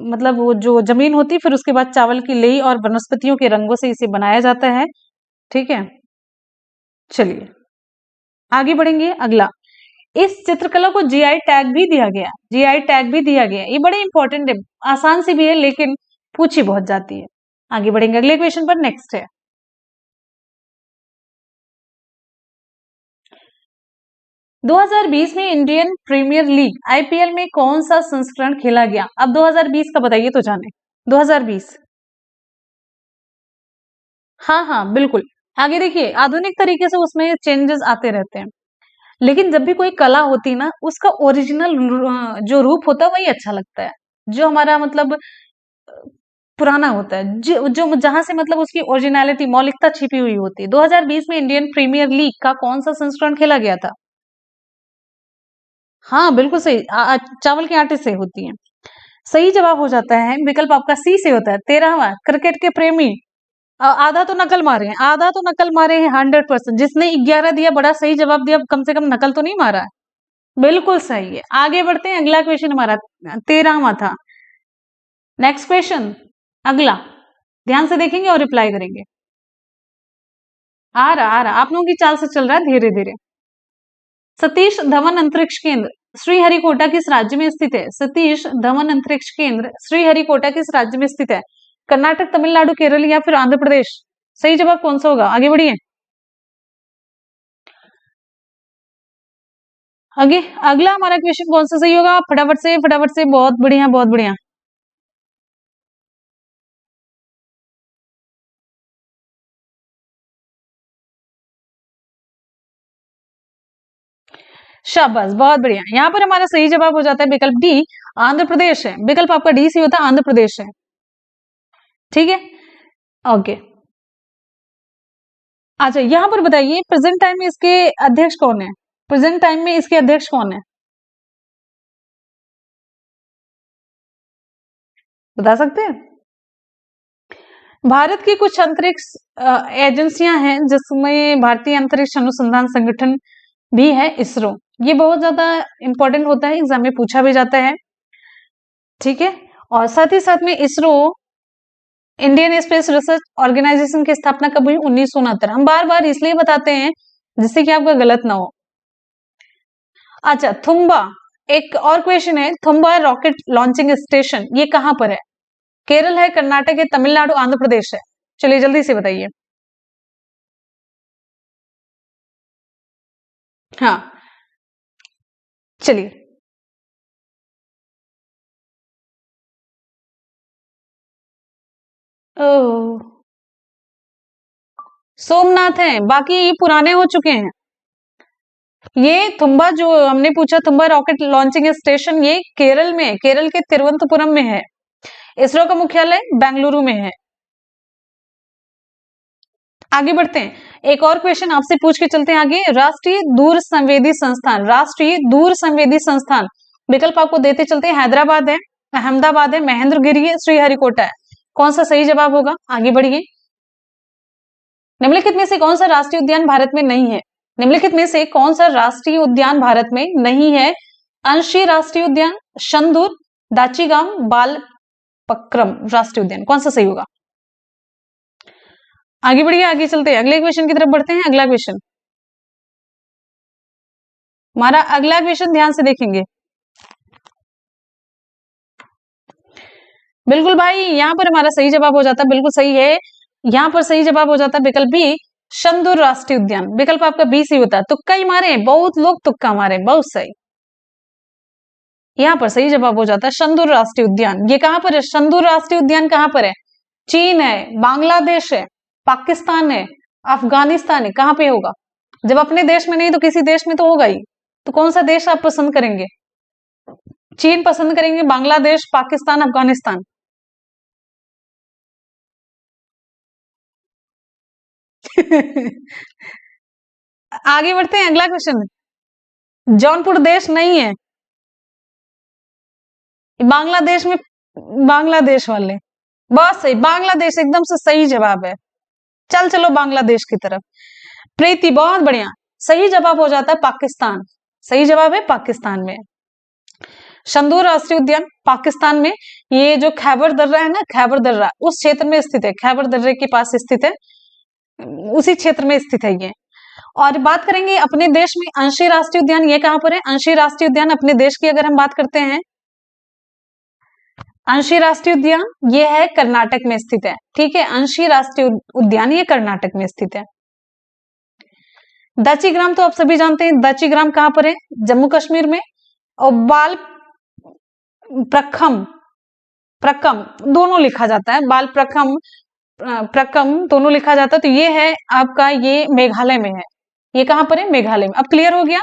मतलब वो जो जमीन होती है, फिर उसके बाद चावल की लेई और वनस्पतियों के रंगों से इसे बनाया जाता है। ठीक है, चलिए आगे बढ़ेंगे। अगला, इस चित्रकला को जीआई टैग भी दिया गया, जीआई टैग भी दिया गया। ये बड़े इंपॉर्टेंट है, आसान सी भी है लेकिन पूछी बहुत जाती है। आगे बढ़ेंगे अगले क्वेश्चन पर। नेक्स्ट है, 2020 में इंडियन प्रीमियर लीग आईपीएल में कौन सा संस्करण खेला गया? अब 2020 का बताइए तो जाने। 2020, हाँ हाँ बिल्कुल। आगे देखिए, आधुनिक तरीके से उसमें चेंजेस आते रहते हैं, लेकिन जब भी कोई कला होती है ना, उसका ओरिजिनल जो रूप होता है वही अच्छा लगता है। जो हमारा मतलब पुराना होता है, जो जहां से मतलब उसकी ओरिजिनलिटी, मौलिकता छिपी हुई होती है। 2020 में इंडियन प्रीमियर लीग का कौन सा संस्करण खेला गया था? हाँ बिल्कुल सही, चावल के आटे से होती है। सही जवाब हो जाता है विकल्प आपका सी से होता है। 13वां, क्रिकेट के प्रेमी। आधा तो नकल मारे हैं, आधा तो नकल मारे हैं 100%। जिसने 11 दिया बड़ा सही जवाब दिया, कम से कम नकल तो नहीं मारा है। बिल्कुल सही है। आगे बढ़ते हैं। अगला क्वेश्चन हमारा 13वां था। नेक्स्ट क्वेश्चन, अगला, ध्यान से देखेंगे और रिप्लाई करेंगे। आ रहा आप लोगों की चाल से चल रहा है धीरे धीरे। सतीश धवन अंतरिक्ष केंद्र श्रीहरिकोटा किस राज्य में स्थित है? सतीश धवन अंतरिक्ष केंद्र श्रीहरिकोटा किस राज्य में स्थित है? कर्नाटक, तमिलनाडु, केरल या फिर आंध्र प्रदेश? सही जवाब कौन सा होगा? आगे बढ़िए। आगे अगला हमारा क्वेश्चन कौन सा सही होगा? फटाफट से, बहुत बढ़िया बहुत बढ़िया। शाबाश, बहुत बढ़िया। यहाँ पर हमारा सही जवाब हो जाता है विकल्प डी, आंध्र प्रदेश है। विकल्प आपका डी सी होता है, आंध्र प्रदेश है। ठीक है, ओके। अच्छा, यहाँ पर बताइए प्रेजेंट टाइम में इसके अध्यक्ष कौन है? प्रेजेंट टाइम में इसके अध्यक्ष कौन है, बता सकते हैं? भारत की कुछ अंतरिक्ष एजेंसियां हैं जिसमें भारतीय अंतरिक्ष अनुसंधान संगठन भी है, इसरो। ये बहुत ज्यादा इंपॉर्टेंट होता है, एग्जाम में पूछा भी जाता है। ठीक है, और साथ ही साथ में ISRO Indian Space Research Organisation की स्थापना कब हुई? 1969। हम बार बार इसलिए बताते हैं जिससे कि आपका गलत ना हो। अच्छा, थुम्बा, एक और क्वेश्चन है, थुम्बा रॉकेट लॉन्चिंग स्टेशन ये कहां पर है? केरल है, कर्नाटक है, तमिलनाडु, आंध्र प्रदेश है? चलिए जल्दी से बताइए। हाँ, चलिए। ओह, सोमनाथ है, बाकी ये पुराने हो चुके हैं। ये तुम्बा जो हमने पूछा, तुम्बा रॉकेट लॉन्चिंग स्टेशन, ये केरल में, केरल के तिरुवनंतपुरम में है। इसरो का मुख्यालय बेंगलुरु में है। आगे बढ़ते हैं, एक और क्वेश्चन आपसे पूछ के चलते हैं आगे। राष्ट्रीय दूर संवेदी संस्थान, राष्ट्रीय दूर संवेदी संस्थान, विकल्प आपको देते चलते हैं। हैदराबाद है, अहमदाबाद है, महेंद्रगिरी है, श्रीहरिकोटा है? कौन सा सही जवाब होगा? आगे बढ़िए। निम्नलिखित में से कौन सा राष्ट्रीय उद्यान भारत में नहीं है? निम्नलिखित में से कौन सा राष्ट्रीय उद्यान भारत में नहीं है? अंशी राष्ट्रीय उद्यान, शंदूर, दाचीगाम, बालपक्रम राष्ट्रीय उद्यान? कौन सा सही होगा? आगे बढ़िए, आगे चलते हैं, अगले क्वेश्चन की तरफ बढ़ते हैं। अगला क्वेश्चन, हमारा अगला क्वेश्चन ध्यान से देखेंगे। बिल्कुल भाई, यहाँ पर हमारा सही जवाब हो जाता है, बिल्कुल सही है। यहाँ पर सही जवाब हो जाता है विकल्प बी, शंदूर राष्ट्रीय उद्यान। विकल्प आपका बी सी होता है। तुक्का ही मारे, बहुत लोग तुक्का मारे, बहुत सही। यहाँ पर सही जवाब हो जाता है शंदूर राष्ट्रीय उद्यान। ये कहां पर है? शंदूर राष्ट्रीय उद्यान कहां पर है? चीन है, बांग्लादेश है, पाकिस्तान है, अफगानिस्तान है? कहां पे होगा? जब अपने देश में नहीं तो किसी देश में तो होगा ही। तो कौन सा देश आप पसंद करेंगे? चीन पसंद करेंगे, बांग्लादेश, पाकिस्तान, अफगानिस्तान? आगे बढ़ते हैं, अगला क्वेश्चन। जौनपुर देश नहीं है, बांग्लादेश में, बांग्लादेश वाले। बहुत सही, बांग्लादेश एकदम से सही जवाब है। चल चलो बांग्लादेश की तरफ। प्रीति, बहुत बढ़िया। सही जवाब हो जाता है पाकिस्तान। सही जवाब है पाकिस्तान में। शंदूर राष्ट्रीय उद्यान पाकिस्तान में, ये जो खैबर दर्रा है ना, खैबर दर्रा उस क्षेत्र में स्थित है, खैबर दर्रे के पास स्थित है, उसी क्षेत्र में स्थित है ये। और बात करेंगे अपने देश में अंशी राष्ट्रीय उद्यान, ये कहां पर है? अंशी राष्ट्रीय उद्यान अपने देश की अगर हम बात करते हैं, अंशी राष्ट्रीय उद्यान ये है कर्नाटक में स्थित है। ठीक है, अंशी राष्ट्रीय उद्यान ये कर्नाटक में स्थित है। दाचीग्राम तो आप सभी जानते हैं, दाचीग्राम कहां पर है? जम्मू कश्मीर में। और बाल प्रखम, प्रकम दोनों लिखा जाता है, बाल प्रखम, प्रकम दोनों लिखा जाता है। तो ये है आपका, ये मेघालय में है। ये कहां पर है? मेघालय में। अब क्लियर हो गया,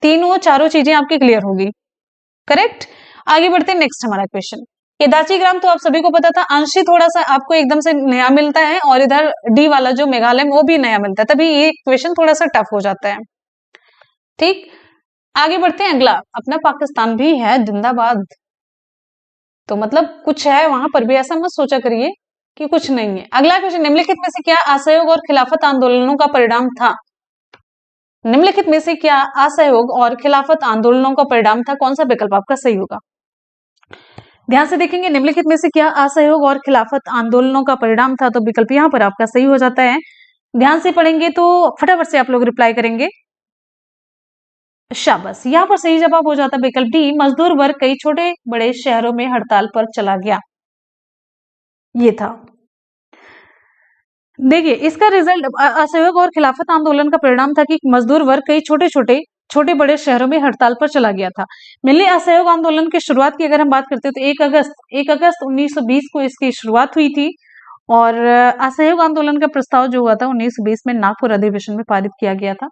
तीनों चारों चीजें आपकी क्लियर होगी। करेक्ट। आगे बढ़ते हैं, नेक्स्ट हमारा क्वेश्चन। ये दाचीग्राम तो आप सभी को पता था, अंशी थोड़ा सा आपको एकदम से नया मिलता है, और इधर डी वाला जो मेघालय में वो भी नया मिलता है, तभी ये क्वेश्चन थोड़ा सा टफ हो जाता है। ठीक, आगे बढ़ते हैं। अगला अपना पाकिस्तान भी है जिंदाबाद, तो मतलब कुछ है वहां पर भी, ऐसा मत सोचा करिए कि कुछ नहीं है। अगला क्वेश्चन, निम्नलिखित में से क्या असहयोग और खिलाफत आंदोलनों का परिणाम था? निम्नलिखित में से क्या असहयोग और खिलाफत आंदोलनों का परिणाम था? कौन सा विकल्प आपका सही होगा? ध्यान से देखेंगे निम्नलिखित में से क्या असहयोग और खिलाफत आंदोलनों का परिणाम था, तो विकल्प यहाँ पर आपका सही हो जाता है। ध्यान से पढ़ेंगे तो फटाफट से आप लोग रिप्लाई करेंगे। शाबाश, यहाँ पर सही जवाब हो जाता विकल्प डी, मजदूर वर्ग कई छोटे बड़े शहरों में हड़ताल पर चला गया। ये था, देखिए इसका रिजल्ट असहयोग और खिलाफत आंदोलन का परिणाम था कि मजदूर वर्ग कई छोटे बड़े शहरों में हड़ताल पर चला गया था। मिली असहयोग आंदोलन की शुरुआत की अगर हम बात करते हैं तो 1 अगस्त 1920 को इसकी शुरुआत हुई थी और असहयोग आंदोलन का प्रस्ताव जो हुआ था 1920 में नागपुर अधिवेशन में पारित किया गया था,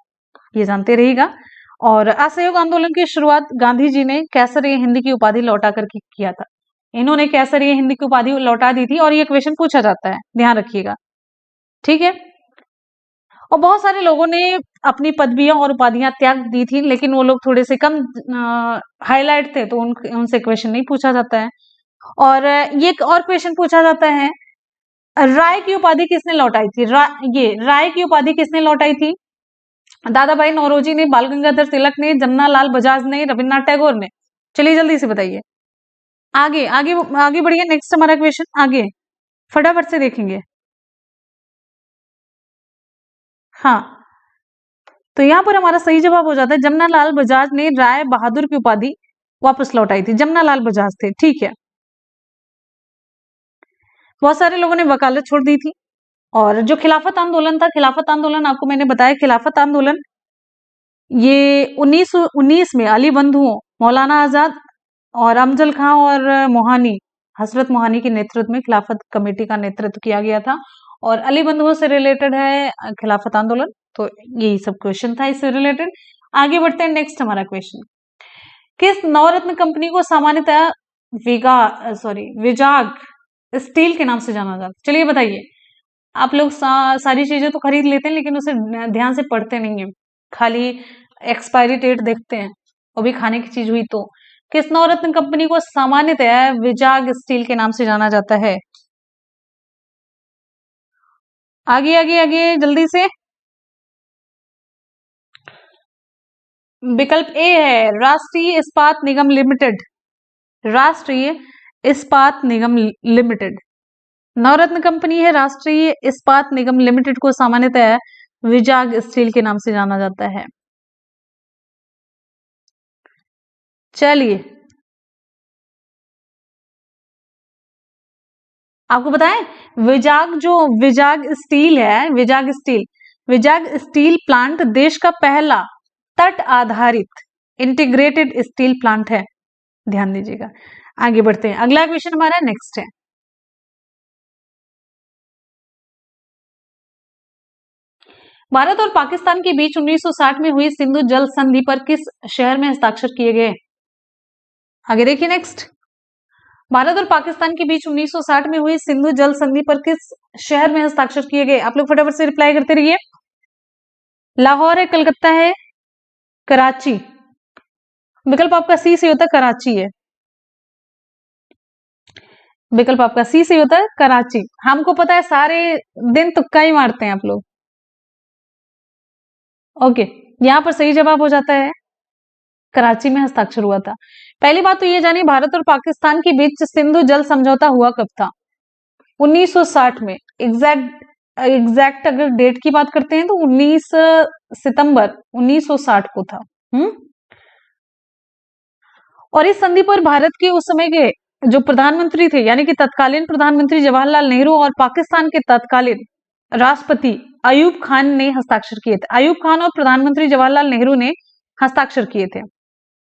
ये जानते रहिएगा। और असहयोग आंदोलन की शुरुआत गांधी जी ने कैसर ए हिंद की उपाधि लौटा कर किया था। इन्होंने कैसर ए हिंद की उपाधि लौटा दी थी और ये क्वेश्चन पूछा जाता है, ध्यान रखिएगा, ठीक है। और बहुत सारे लोगों ने अपनी पदवियां और उपाधियां त्याग दी थी, लेकिन वो लोग थोड़े से कम हाईलाइट थे, तो उनसे क्वेश्चन नहीं पूछा जाता है। और ये एक और क्वेश्चन पूछा जाता है, राय की उपाधि किसने लौटाई थी? ये राय की उपाधि किसने लौटाई थी? दादा भाई नौरोजी ने, बाल गंगाधर तिलक ने, जमना लाल बजाज ने, रविन्द्रनाथ टैगोर ने? चलिए जल्दी से बताइए, आगे आगे आगे बढ़िए। नेक्स्ट हमारा क्वेश्चन आगे फटाफट से देखेंगे। हाँ, तो यहाँ पर हमारा सही जवाब हो जाता है जमना लाल बजाज ने राय बहादुर की उपाधि वापस लौटाई थी। जमना लाल बजाज थे, ठीक है। बहुत सारे लोगों ने वकालत छोड़ दी थी। और जो खिलाफत आंदोलन था, खिलाफत आंदोलन आपको मैंने बताया, खिलाफत आंदोलन ये 1919 में अली बंधुओं, मौलाना आजाद और अफजल खां और मोहानी, हजरत मोहानी के नेतृत्व में खिलाफत कमेटी का नेतृत्व किया गया था। और अली बंधुओं से रिलेटेड है खिलाफत आंदोलन, तो यही सब क्वेश्चन था इससे रिलेटेड। आगे बढ़ते हैं, नेक्स्ट हमारा क्वेश्चन, किस नवरत्न कंपनी को सामान्यतः विजाग स्टील के नाम से जाना जाता है? चलिए बताइए, आप लोग सारी चीजें तो खरीद लेते हैं लेकिन उसे ध्यान से पढ़ते नहीं है, खाली एक्सपायरी डेट देखते हैं, वो भी खाने की चीज हुई तो। किस नवरत्न कंपनी को सामान्यतः विजाग स्टील के नाम से जाना जाता है? आगे आगे आगे जल्दी से। विकल्प ए है राष्ट्रीय इस्पात निगम लिमिटेड। राष्ट्रीय इस्पात निगम लिमिटेड नवरत्न कंपनी है। राष्ट्रीय इस्पात निगम लिमिटेड को सामान्यतः विजाग स्टील के नाम से जाना जाता है। चलिए आपको बताएं, विजाग स्टील है, विजाग स्टील प्लांट देश का पहला तट आधारित इंटीग्रेटेड स्टील प्लांट है, ध्यान दीजिएगा। आगे बढ़ते हैं, अगला क्वेश्चन हमारा नेक्स्ट है, भारत और पाकिस्तान के बीच 1960 में हुई सिंधु जल संधि पर किस शहर में हस्ताक्षर किए गए? आगे देखिए नेक्स्ट, भारत और पाकिस्तान के बीच 1960 में हुई सिंधु जल संधि पर किस शहर में हस्ताक्षर किए गए? आप लोग फटाफट से रिप्लाई करते रहिए। लाहौर है, कलकत्ता है, कराची? विकल्प आपका सी से होता है, कराची है। विकल्प आपका सी से होता है, कराची। हमको पता है, सारे दिन तुक्का ही मारते हैं आप लोग। ओके, यहां पर सही जवाब हो जाता है कराची में हस्ताक्षर हुआ था। पहली बात तो ये जानिए, भारत और पाकिस्तान के बीच सिंधु जल समझौता हुआ कब था? 1960 में। एग्जैक्ट अगर डेट की बात करते हैं तो 19 सितंबर 1960 को था। और इस संधि पर भारत के उस समय के जो प्रधानमंत्री थे, यानी कि तत्कालीन प्रधानमंत्री जवाहरलाल नेहरू और पाकिस्तान के तत्कालीन राष्ट्रपति अयूब खान ने हस्ताक्षर किए थे। अयूब खान और प्रधानमंत्री जवाहरलाल नेहरू ने हस्ताक्षर किए थे,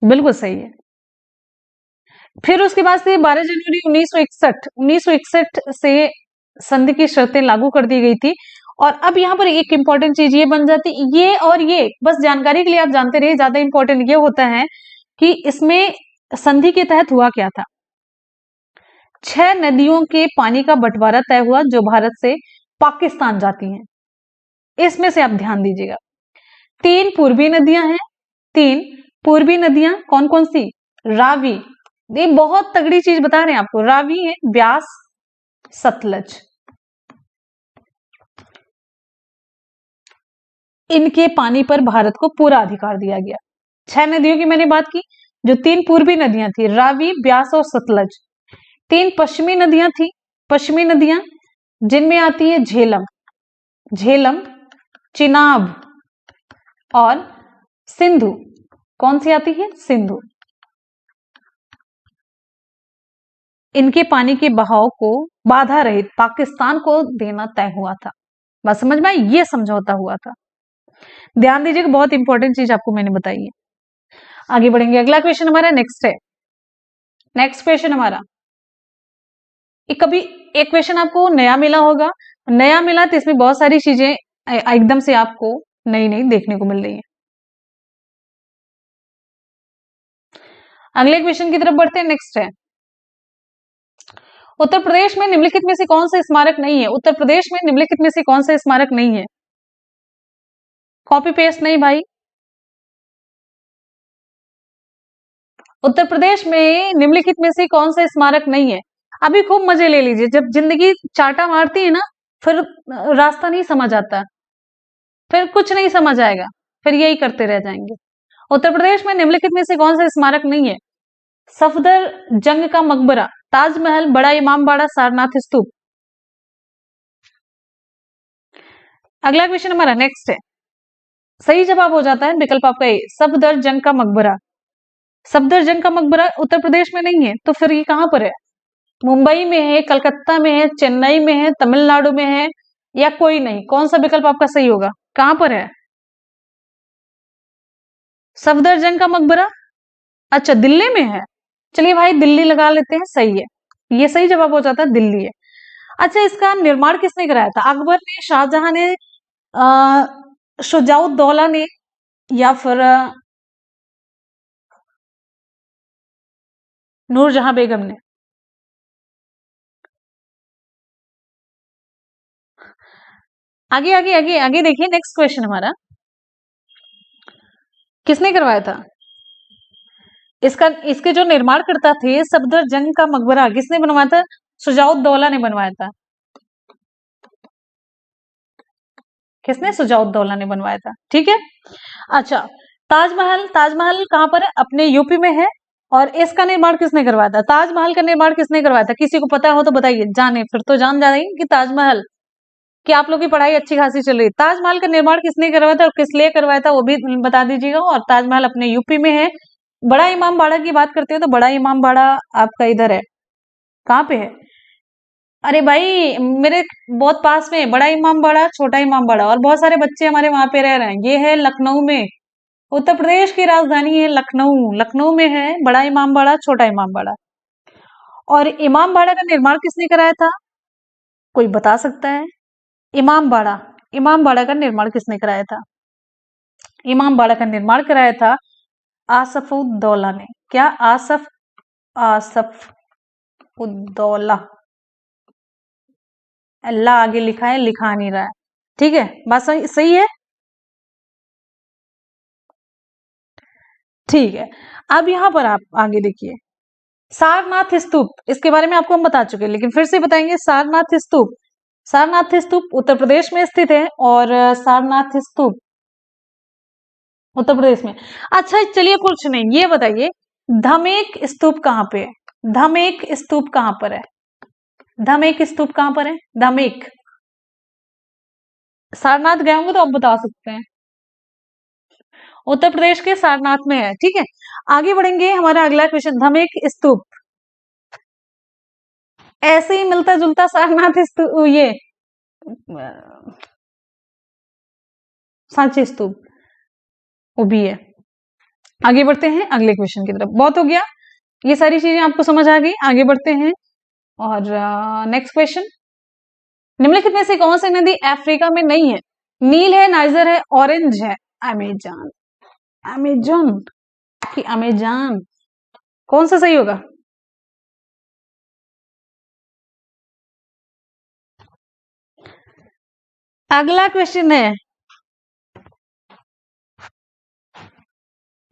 बिल्कुल सही है। फिर उसके बाद से 12 जनवरी 1961 से संधि की शर्तें लागू कर दी गई थी। और अब यहाँ पर एक इंपॉर्टेंट चीज ये बन जाती, ये और ये बस जानकारी के लिए आप जानते रहिए, ज्यादा इंपॉर्टेंट ये होता है कि इसमें संधि के तहत हुआ क्या था। 6 नदियों के पानी का बंटवारा तय हुआ जो भारत से पाकिस्तान जाती हैं। इसमें से आप ध्यान दीजिएगा, 3 पूर्वी नदियां हैं, 3 पूर्वी नदियां कौन कौन सी? रावी, ये बहुत तगड़ी चीज बता रहे हैं आपको, रावी है, ब्यास, सतलज, इनके पानी पर भारत को पूरा अधिकार दिया गया। 6 नदियों की मैंने बात की, जो 3 पूर्वी नदियां थी, रावी, ब्यास और सतलज, 3 पश्चिमी नदियां थी, पश्चिमी नदियां, जिनमें आती है झेलम, झेलम, चिनाब और सिंधु। कौन सी आती है? सिंधु। इनके पानी के बहाव को बाधा रहित पाकिस्तान को देना तय हुआ था। बात समझ में आई? ये समझौता हुआ था। ध्यान दीजिएगा, बहुत इंपॉर्टेंट चीज आपको मैंने बताई है। आगे बढ़ेंगे, अगला क्वेश्चन हमारा नेक्स्ट है। नेक्स्ट क्वेश्चन हमारा, कभी एक क्वेश्चन आपको नया मिला होगा, नया मिला तो इसमें बहुत सारी चीजें एकदम से आपको नई नई देखने को मिल रही है। अगले क्वेश्चन की तरफ बढ़ते हैं। नेक्स्ट है, उत्तर प्रदेश में निम्नलिखित में से कौन सा स्मारक नहीं है? उत्तर प्रदेश में निम्नलिखित में से कौन सा स्मारक नहीं है? कॉपी पेस्ट नहीं भाई। उत्तर प्रदेश में निम्नलिखित में से कौन सा स्मारक नहीं है? अभी खूब मजे ले लीजिए, जब जिंदगी चाटा मारती है ना, फिर रास्ता नहीं समझ आता, फिर कुछ नहीं समझ आएगा, फिर यही करते रह जाएंगे। उत्तर प्रदेश में निम्नलिखित में से कौन सा स्मारक नहीं है? सफदर जंग का मकबरा, ताजमहल, बड़ा इमामबाड़ा, सारनाथ स्तूप। अगला क्वेश्चन हमारा नेक्स्ट है, सही जवाब हो जाता है विकल्प आपका ए, सफदर जंग का मकबरा। सफदर जंग का मकबरा उत्तर प्रदेश में नहीं है, तो फिर ये कहां पर है? मुंबई में है, कलकत्ता में है, चेन्नई में है, तमिलनाडु में है, या कोई नहीं? कौन सा विकल्प आपका सही होगा? कहां पर है सफदर जंग का मकबरा? अच्छा, दिल्ली में है। चलिए भाई, दिल्ली लगा लेते हैं, सही है, ये सही जवाब हो जाता है, दिल्ली है। अच्छा, इसका निर्माण किसने कराया था? अकबर ने, शाहजहां ने, शुजाउद्दौला ने, या फिर नूरजहां बेगम ने? आगे आगे आगे आगे देखिए, नेक्स्ट क्वेश्चन हमारा, किसने करवाया था इसका? इसके जो निर्माण करता थे सफदर जंग का मकबरा, किसने बनवाया था? शुजाउद्दौला ने बनवाया था। किसने? शुजाउद्दौला ने बनवाया था, ठीक है। अच्छा, ताजमहल, ताजमहल कहां पर है? अपने यूपी में है। और इसका निर्माण किसने करवाया था? ताजमहल का निर्माण किसने करवाया था? किसी को पता हो तो बताइए, जाने फिर तो जान जाएंगे कि ताजमहल कि आप लोग की पढ़ाई अच्छी खासी चल रही है। ताजमहल का निर्माण किसने करवाया था और किस लिए करवाया था, वो भी बता दीजिएगा। और ताजमहल अपने यूपी में है। बड़ा इमामबाड़ा की बात करते हो तो बड़ा इमामबाड़ा आपका इधर है, कहाँ पे है? अरे भाई, मेरे बहुत पास में बड़ा इमामबाड़ा, छोटा इमामबाड़ा, और बहुत सारे बच्चे हमारे वहां पे रह रहे हैं। ये है लखनऊ में, उत्तर प्रदेश की राजधानी है लखनऊ। लखनऊ में है बड़ा इमामबाड़ा, छोटा इमामबाड़ा। और इमामबाड़ा का निर्माण किसने कराया था? कोई बता सकता है? इमामबाड़ा, इमामबाड़ा का निर्माण किसने कराया था? इमामबाड़ा का निर्माण कराया था आसफउद्दौला ने। क्या? आसफउद्दौला। अल्लाह आगे लिखा है, लिखा नहीं रहा है, ठीक है। बात सही सही है, ठीक है। अब यहां पर आप आगे देखिए, सारनाथ स्तूप, इसके बारे में आपको हम बता चुके हैं, लेकिन फिर से बताएंगे। सारनाथ स्तूप, सारनाथ स्तूप उत्तर प्रदेश में स्थित है, और सारनाथ स्तूप उत्तर प्रदेश में। अच्छा, चलिए कुछ नहीं, ये बताइए धमेक स्तूप कहाँ पे है? धमेक स्तूप कहाँ पर है? धमेक स्तूप कहाँ पर है? धमेक, सारनाथ गए होंगे तो आप बता सकते हैं। उत्तर प्रदेश के सारनाथ में है, ठीक है। आगे बढ़ेंगे, हमारा अगला क्वेश्चन, धमेक स्तूप ऐसे ही मिलता जुलता सारनाथ स्तूप, ये सांची स्तूप वो भी है। आगे बढ़ते हैं अगले क्वेश्चन की तरफ। बहुत हो गया, ये सारी चीजें आपको समझ आ गई। आगे बढ़ते हैं, और नेक्स्ट क्वेश्चन, निम्नलिखित में से कौन सी नदी अफ्रीका में नहीं है? नील है, नाइजर है, ऑरेंज है, अमेजन। अमेजन कि अमेजन, कौन सा सही होगा? अगला क्वेश्चन है,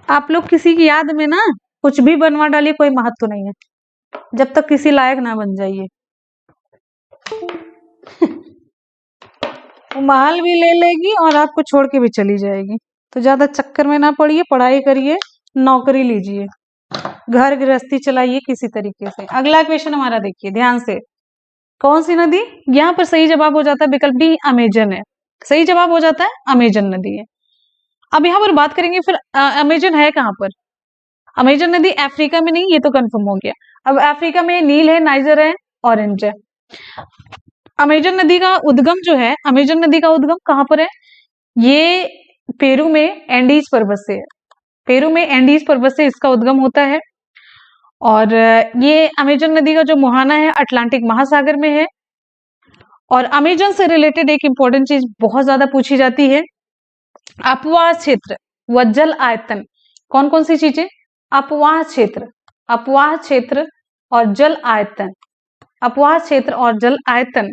आप लोग किसी की याद में ना कुछ भी बनवा डालिए, कोई महत्व नहीं है जब तक किसी लायक ना बन जाइए। वो महल भी ले लेगी और आपको छोड़ के भी चली जाएगी, तो ज्यादा चक्कर में ना पड़िए, पढ़ाई करिए, नौकरी लीजिए। घर गृहस्थी चलाइए किसी तरीके से। अगला क्वेश्चन हमारा देखिए ध्यान से, कौन सी नदी? यहाँ पर सही जवाब हो जाता है विकल्प डी, अमेजन है। सही जवाब हो जाता है अमेजन नदी है। अब यहाँ पर बात करेंगे फिर अमेजन है कहाँ पर? अमेजन नदी अफ्रीका में नहीं, ये तो कंफर्म हो गया। अब अफ्रीका में नील है, नाइजर है, ऑरेंज है। अमेजन नदी का उद्गम जो है, अमेजन नदी का उद्गम कहाँ पर है? ये पेरू में एंडीज पर्वत से है। पेरू में एंडीज पर्वत से इसका उद्गम होता है। और ये अमेजन नदी का जो मुहाना है अटलांटिक महासागर में है। और अमेजन से रिलेटेड एक इंपॉर्टेंट चीज बहुत ज्यादा पूछी जाती है, अपवाह क्षेत्र व जल आयतन। कौन कौन सी चीजें? अपवाह क्षेत्र, अपवाह क्षेत्र और जल आयतन। अपवाह क्षेत्र और जल आयतन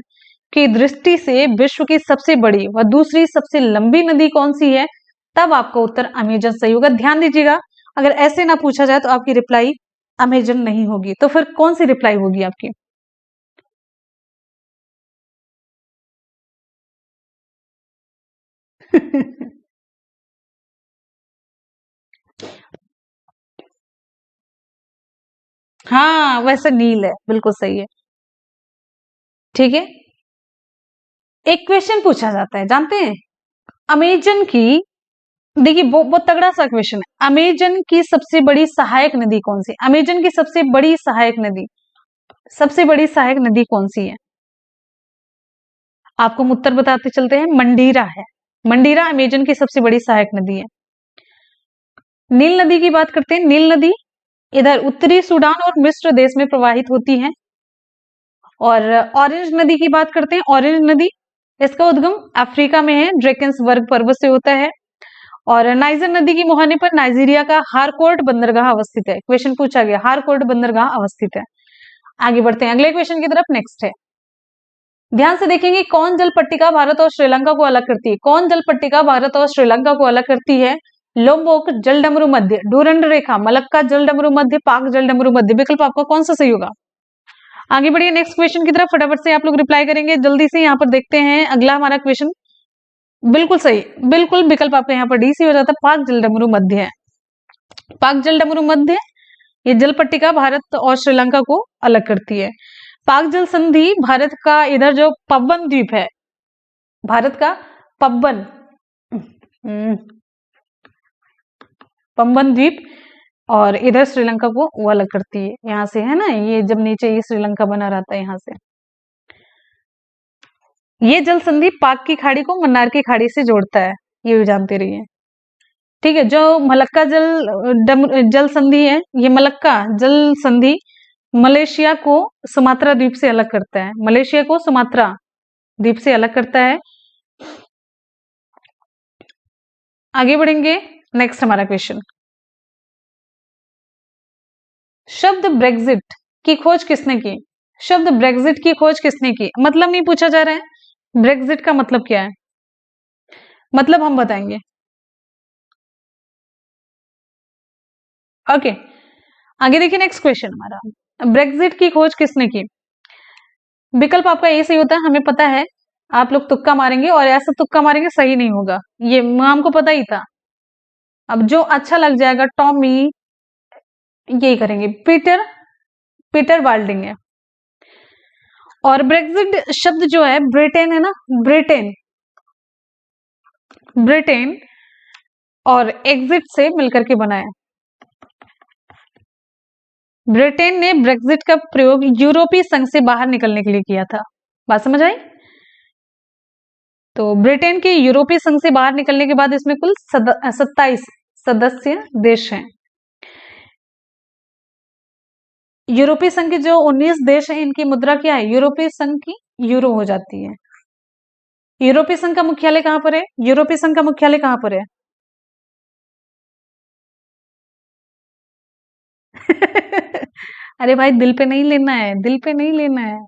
की दृष्टि से विश्व की सबसे बड़ी व दूसरी सबसे लंबी नदी कौन सी है? तब आपका उत्तर अमेजन सही होगा। ध्यान दीजिएगा, अगर ऐसे ना पूछा जाए तो आपकी रिप्लाई अमेजन नहीं होगी, तो फिर कौन सी रिप्लाई होगी आपकी? हाँ, वैसे नील है, बिल्कुल सही है। ठीक है, एक क्वेश्चन पूछा जाता है, जानते हैं अमेजन की, देखिए बहुत तगड़ा सा क्वेश्चन है, अमेजन की सबसे बड़ी सहायक नदी कौन सी? अमेजन की सबसे बड़ी सहायक नदी, सबसे बड़ी सहायक नदी कौन सी है? आपको हम उत्तर बताते चलते हैं, मंडीरा है। मंडीरा अमेजन की सबसे बड़ी सहायक नदी है। नील नदी की बात करते हैं, नील नदी इधर उत्तरी सूडान और मिस्र देश में प्रवाहित होती है। और ऑरेंज नदी की बात करते हैं, ऑरेंज नदी इसका उद्गम अफ्रीका में है, ड्रेकेंस वर्ग पर्वत से होता है। और नाइजर नदी की मुहाने पर नाइजीरिया का हारकोर्ट बंदरगाह अवस्थित है। क्वेश्चन पूछा गया, हारकोर्ट बंदरगाह अवस्थित है। आगे बढ़ते हैं अगले क्वेश्चन की तरफ। नेक्स्ट है, ध्यान से देखेंगे, कौन जल पट्टिका भारत और श्रीलंका को अलग करती है? कौन जल पट्टिका भारत और श्रीलंका को अलग करती है? लोम्बोक जल डमरू मध्य, डूरंड रेखा, मलक्का जल डमरू मध्य, पाक जल डमरू मध्य। विकल्प आपका कौन सा सही होगा? आगे बढ़िए नेक्स्ट क्वेश्चन की तरफ, फटाफट से आप लोग रिप्लाई करेंगे जल्दी से। यहाँ पर देखते हैं अगला हमारा क्वेश्चन, बिल्कुल सही, बिल्कुल विकल्प आपका यहाँ पर डी सी हो जाता है, पाक जल डमरू मध्य है। पाक जल डमरू मध्य ये जल पट्टिका भारत और श्रीलंका को अलग करती है। पाक जल संधि भारत का इधर जो पब्बन द्वीप है, भारत का पब्बन पम्बन द्वीप, और इधर श्रीलंका को वो अलग करती है। यहाँ से है ना, ये जब नीचे ये श्रीलंका बना रहता है, यहाँ से ये जल संधि पाक की खाड़ी को मन्नार की खाड़ी से जोड़ता है, ये भी जानते रहिए। ठीक है, जो मलक्का जल संधि है, ये मलक्का जल संधि मलेशिया को सुमात्रा द्वीप से अलग करता है, मलेशिया को सुमात्रा द्वीप से अलग करता है। आगे बढ़ेंगे, नेक्स्ट हमारा क्वेश्चन, शब्द ब्रेग्जिट की खोज किसने की? शब्द ब्रेग्जिट की खोज किसने की? मतलब नहीं पूछा जा रहा है, ब्रेग्जिट का मतलब क्या है, मतलब हम बताएंगे। ओके, आगे देखिए नेक्स्ट क्वेश्चन हमारा, ब्रेग्जिट की खोज किसने की? विकल्प आपका ये सही होता है, हमें पता है। आप लोग तुक्का मारेंगे और ऐसा तुक्का मारेंगे सही नहीं होगा, ये हमको पता ही था। अब जो अच्छा लग जाएगा, टॉमी, यही करेंगे, पीटर, पीटर बाल्डिंग है। और ब्रेग्जिट शब्द जो है, ब्रिटेन है ना, ब्रिटेन, ब्रिटेन और एग्जिट से मिलकर के बना है। ब्रिटेन ने ब्रेग्जिट का प्रयोग यूरोपीय संघ से बाहर निकलने के लिए किया था। बात समझ आई? तो ब्रिटेन के यूरोपीय संघ से बाहर निकलने के बाद इसमें कुल 27 सदस्य देश हैं। यूरोपीय संघ के जो 19 देश हैं, इनकी मुद्रा क्या है? यूरोपीय संघ की यूरो हो जाती है। यूरोपीय संघ का मुख्यालय कहां पर है? यूरोपीय संघ का मुख्यालय कहां पर है? अरे भाई, दिल पे नहीं लेना है, दिल पे नहीं लेना है।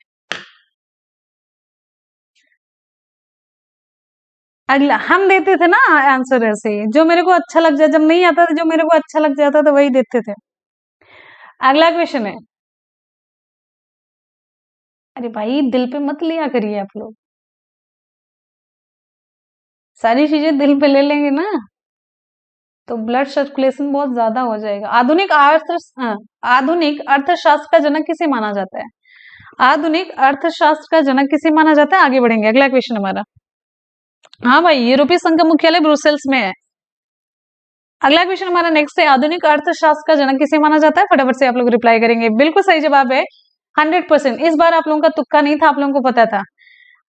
अगला हम देते थे ना आंसर ऐसे, जो मेरे को अच्छा लग जाए, जब नहीं आता था, जो मेरे को अच्छा लग जाता था वही देते थे। अगला क्वेश्चन है, अरे भाई दिल पे मत लिया करिए आप लोग, सारी चीजें दिल पे ले लेंगे ना। तो ब्लड सर्कुलेशन बहुत ज्यादा हो जाएगा। आधुनिक अर्थशास्त्र का जनक किसे माना जाता है? आधुनिक अर्थशास्त्र का जनक किसे माना जाता है? आगे बढ़ेंगे, अगला क्वेश्चन हमारा। हाँ भाई, यूरोपीय संघ का मुख्यालय ब्रुसेल्स में है। अगला क्वेश्चन हमारा नेक्स्ट है, आधुनिक अर्थशास्त्र का जनक किसे माना जाता है? फटाफट से आप लोग रिप्लाई करेंगे। बिल्कुल सही जवाब है 100%। इस बार आप लोगों का तुक्का नहीं था, आप लोगों को पता था।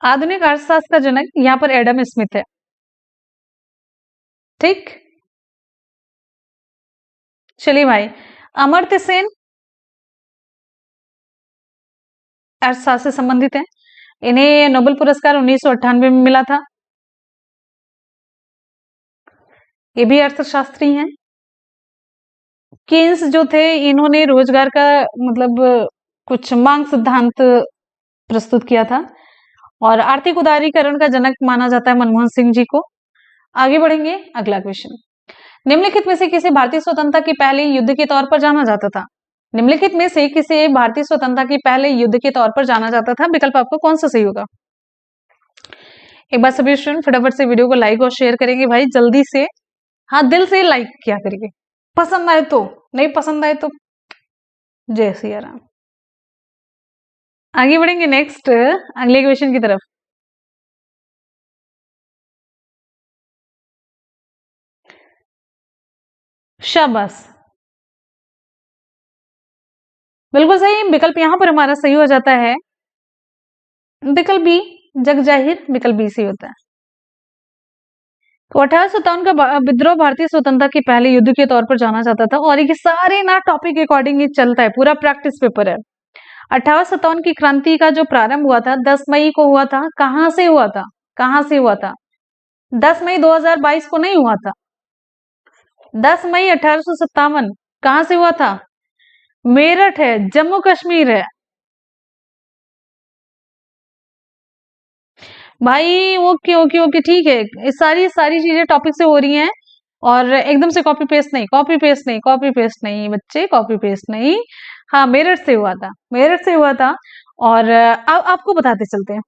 आधुनिक अर्थशास्त्र का जनक यहाँ पर एडम स्मिथ है। ठीक, चलिए भाई, अमर्त्य सेन अर्थशास्त्र से संबंधित है। इन्हें नोबेल पुरस्कार 1998 में मिला था। ये भी अर्थशास्त्री हैं। केन्स जो थे, इन्होंने रोजगार का मतलब कुछ मांग सिद्धांत प्रस्तुत किया था। और आर्थिक उदारीकरण का जनक माना जाता है मनमोहन सिंह जी को। आगे बढ़ेंगे, अगला क्वेश्चन। निम्नलिखित में से किसे भारतीय स्वतंत्रता की पहले युद्ध के तौर पर जाना जाता था? निम्नलिखित में से किसे भारतीय स्वतंत्रता की पहले युद्ध के तौर पर जाना जाता था? विकल्प आपको कौन सा सही होगा? एक बार सभी स्टूडेंट फटाफट से वीडियो को लाइक और शेयर करेंगे भाई, जल्दी से। हाँ, दिल से लाइक किया करिए, पसंद आए तो, नहीं पसंद आए तो जय सिया राम। आगे बढ़ेंगे नेक्स्ट अगले क्वेश्चन की तरफ। शाबाश, बिल्कुल सही। विकल्प यहां पर हमारा सही हो जाता है, विकल्प बी, जग जाहिर, विकल्प बी सही होता है। तो 1857 का विद्रोह भारतीय स्वतंत्रता के पहले युद्ध के तौर पर जाना जाता था। और ये सारे ना टॉपिक के अकॉर्डिंग ये चलता है, पूरा प्रैक्टिस पेपर है। 1857 की क्रांति का जो प्रारंभ हुआ था 10 मई को हुआ था। कहां से हुआ था? कहां से हुआ था? 10 मई 2022 को नहीं हुआ था। 10 मई 1857 कहां से हुआ था? मेरठ है, जम्मू कश्मीर है भाई। ओके ओके ओके, ठीक है। ये सारी सारी चीजें टॉपिक से हो रही हैं, और एकदम से कॉपी पेस्ट नहीं, कॉपी पेस्ट नहीं, कॉपी पेस्ट नहीं बच्चे, कॉपी पेस्ट नहीं। हाँ, मेरठ से हुआ था, मेरठ से हुआ था। और अब आपको बताते चलते हैं।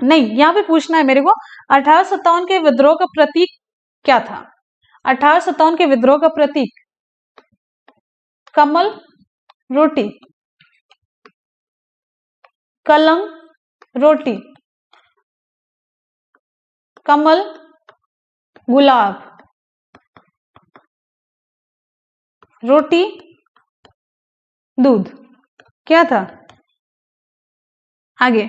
नहीं, यहाँ पे पूछना है मेरे को, 1857 के विद्रोह का प्रतीक क्या था? 1857 के विद्रोह का प्रतीक कमल, रोटी, कलम, रोटी, कमल, गुलाब, रोटी, दूध, क्या था? आगे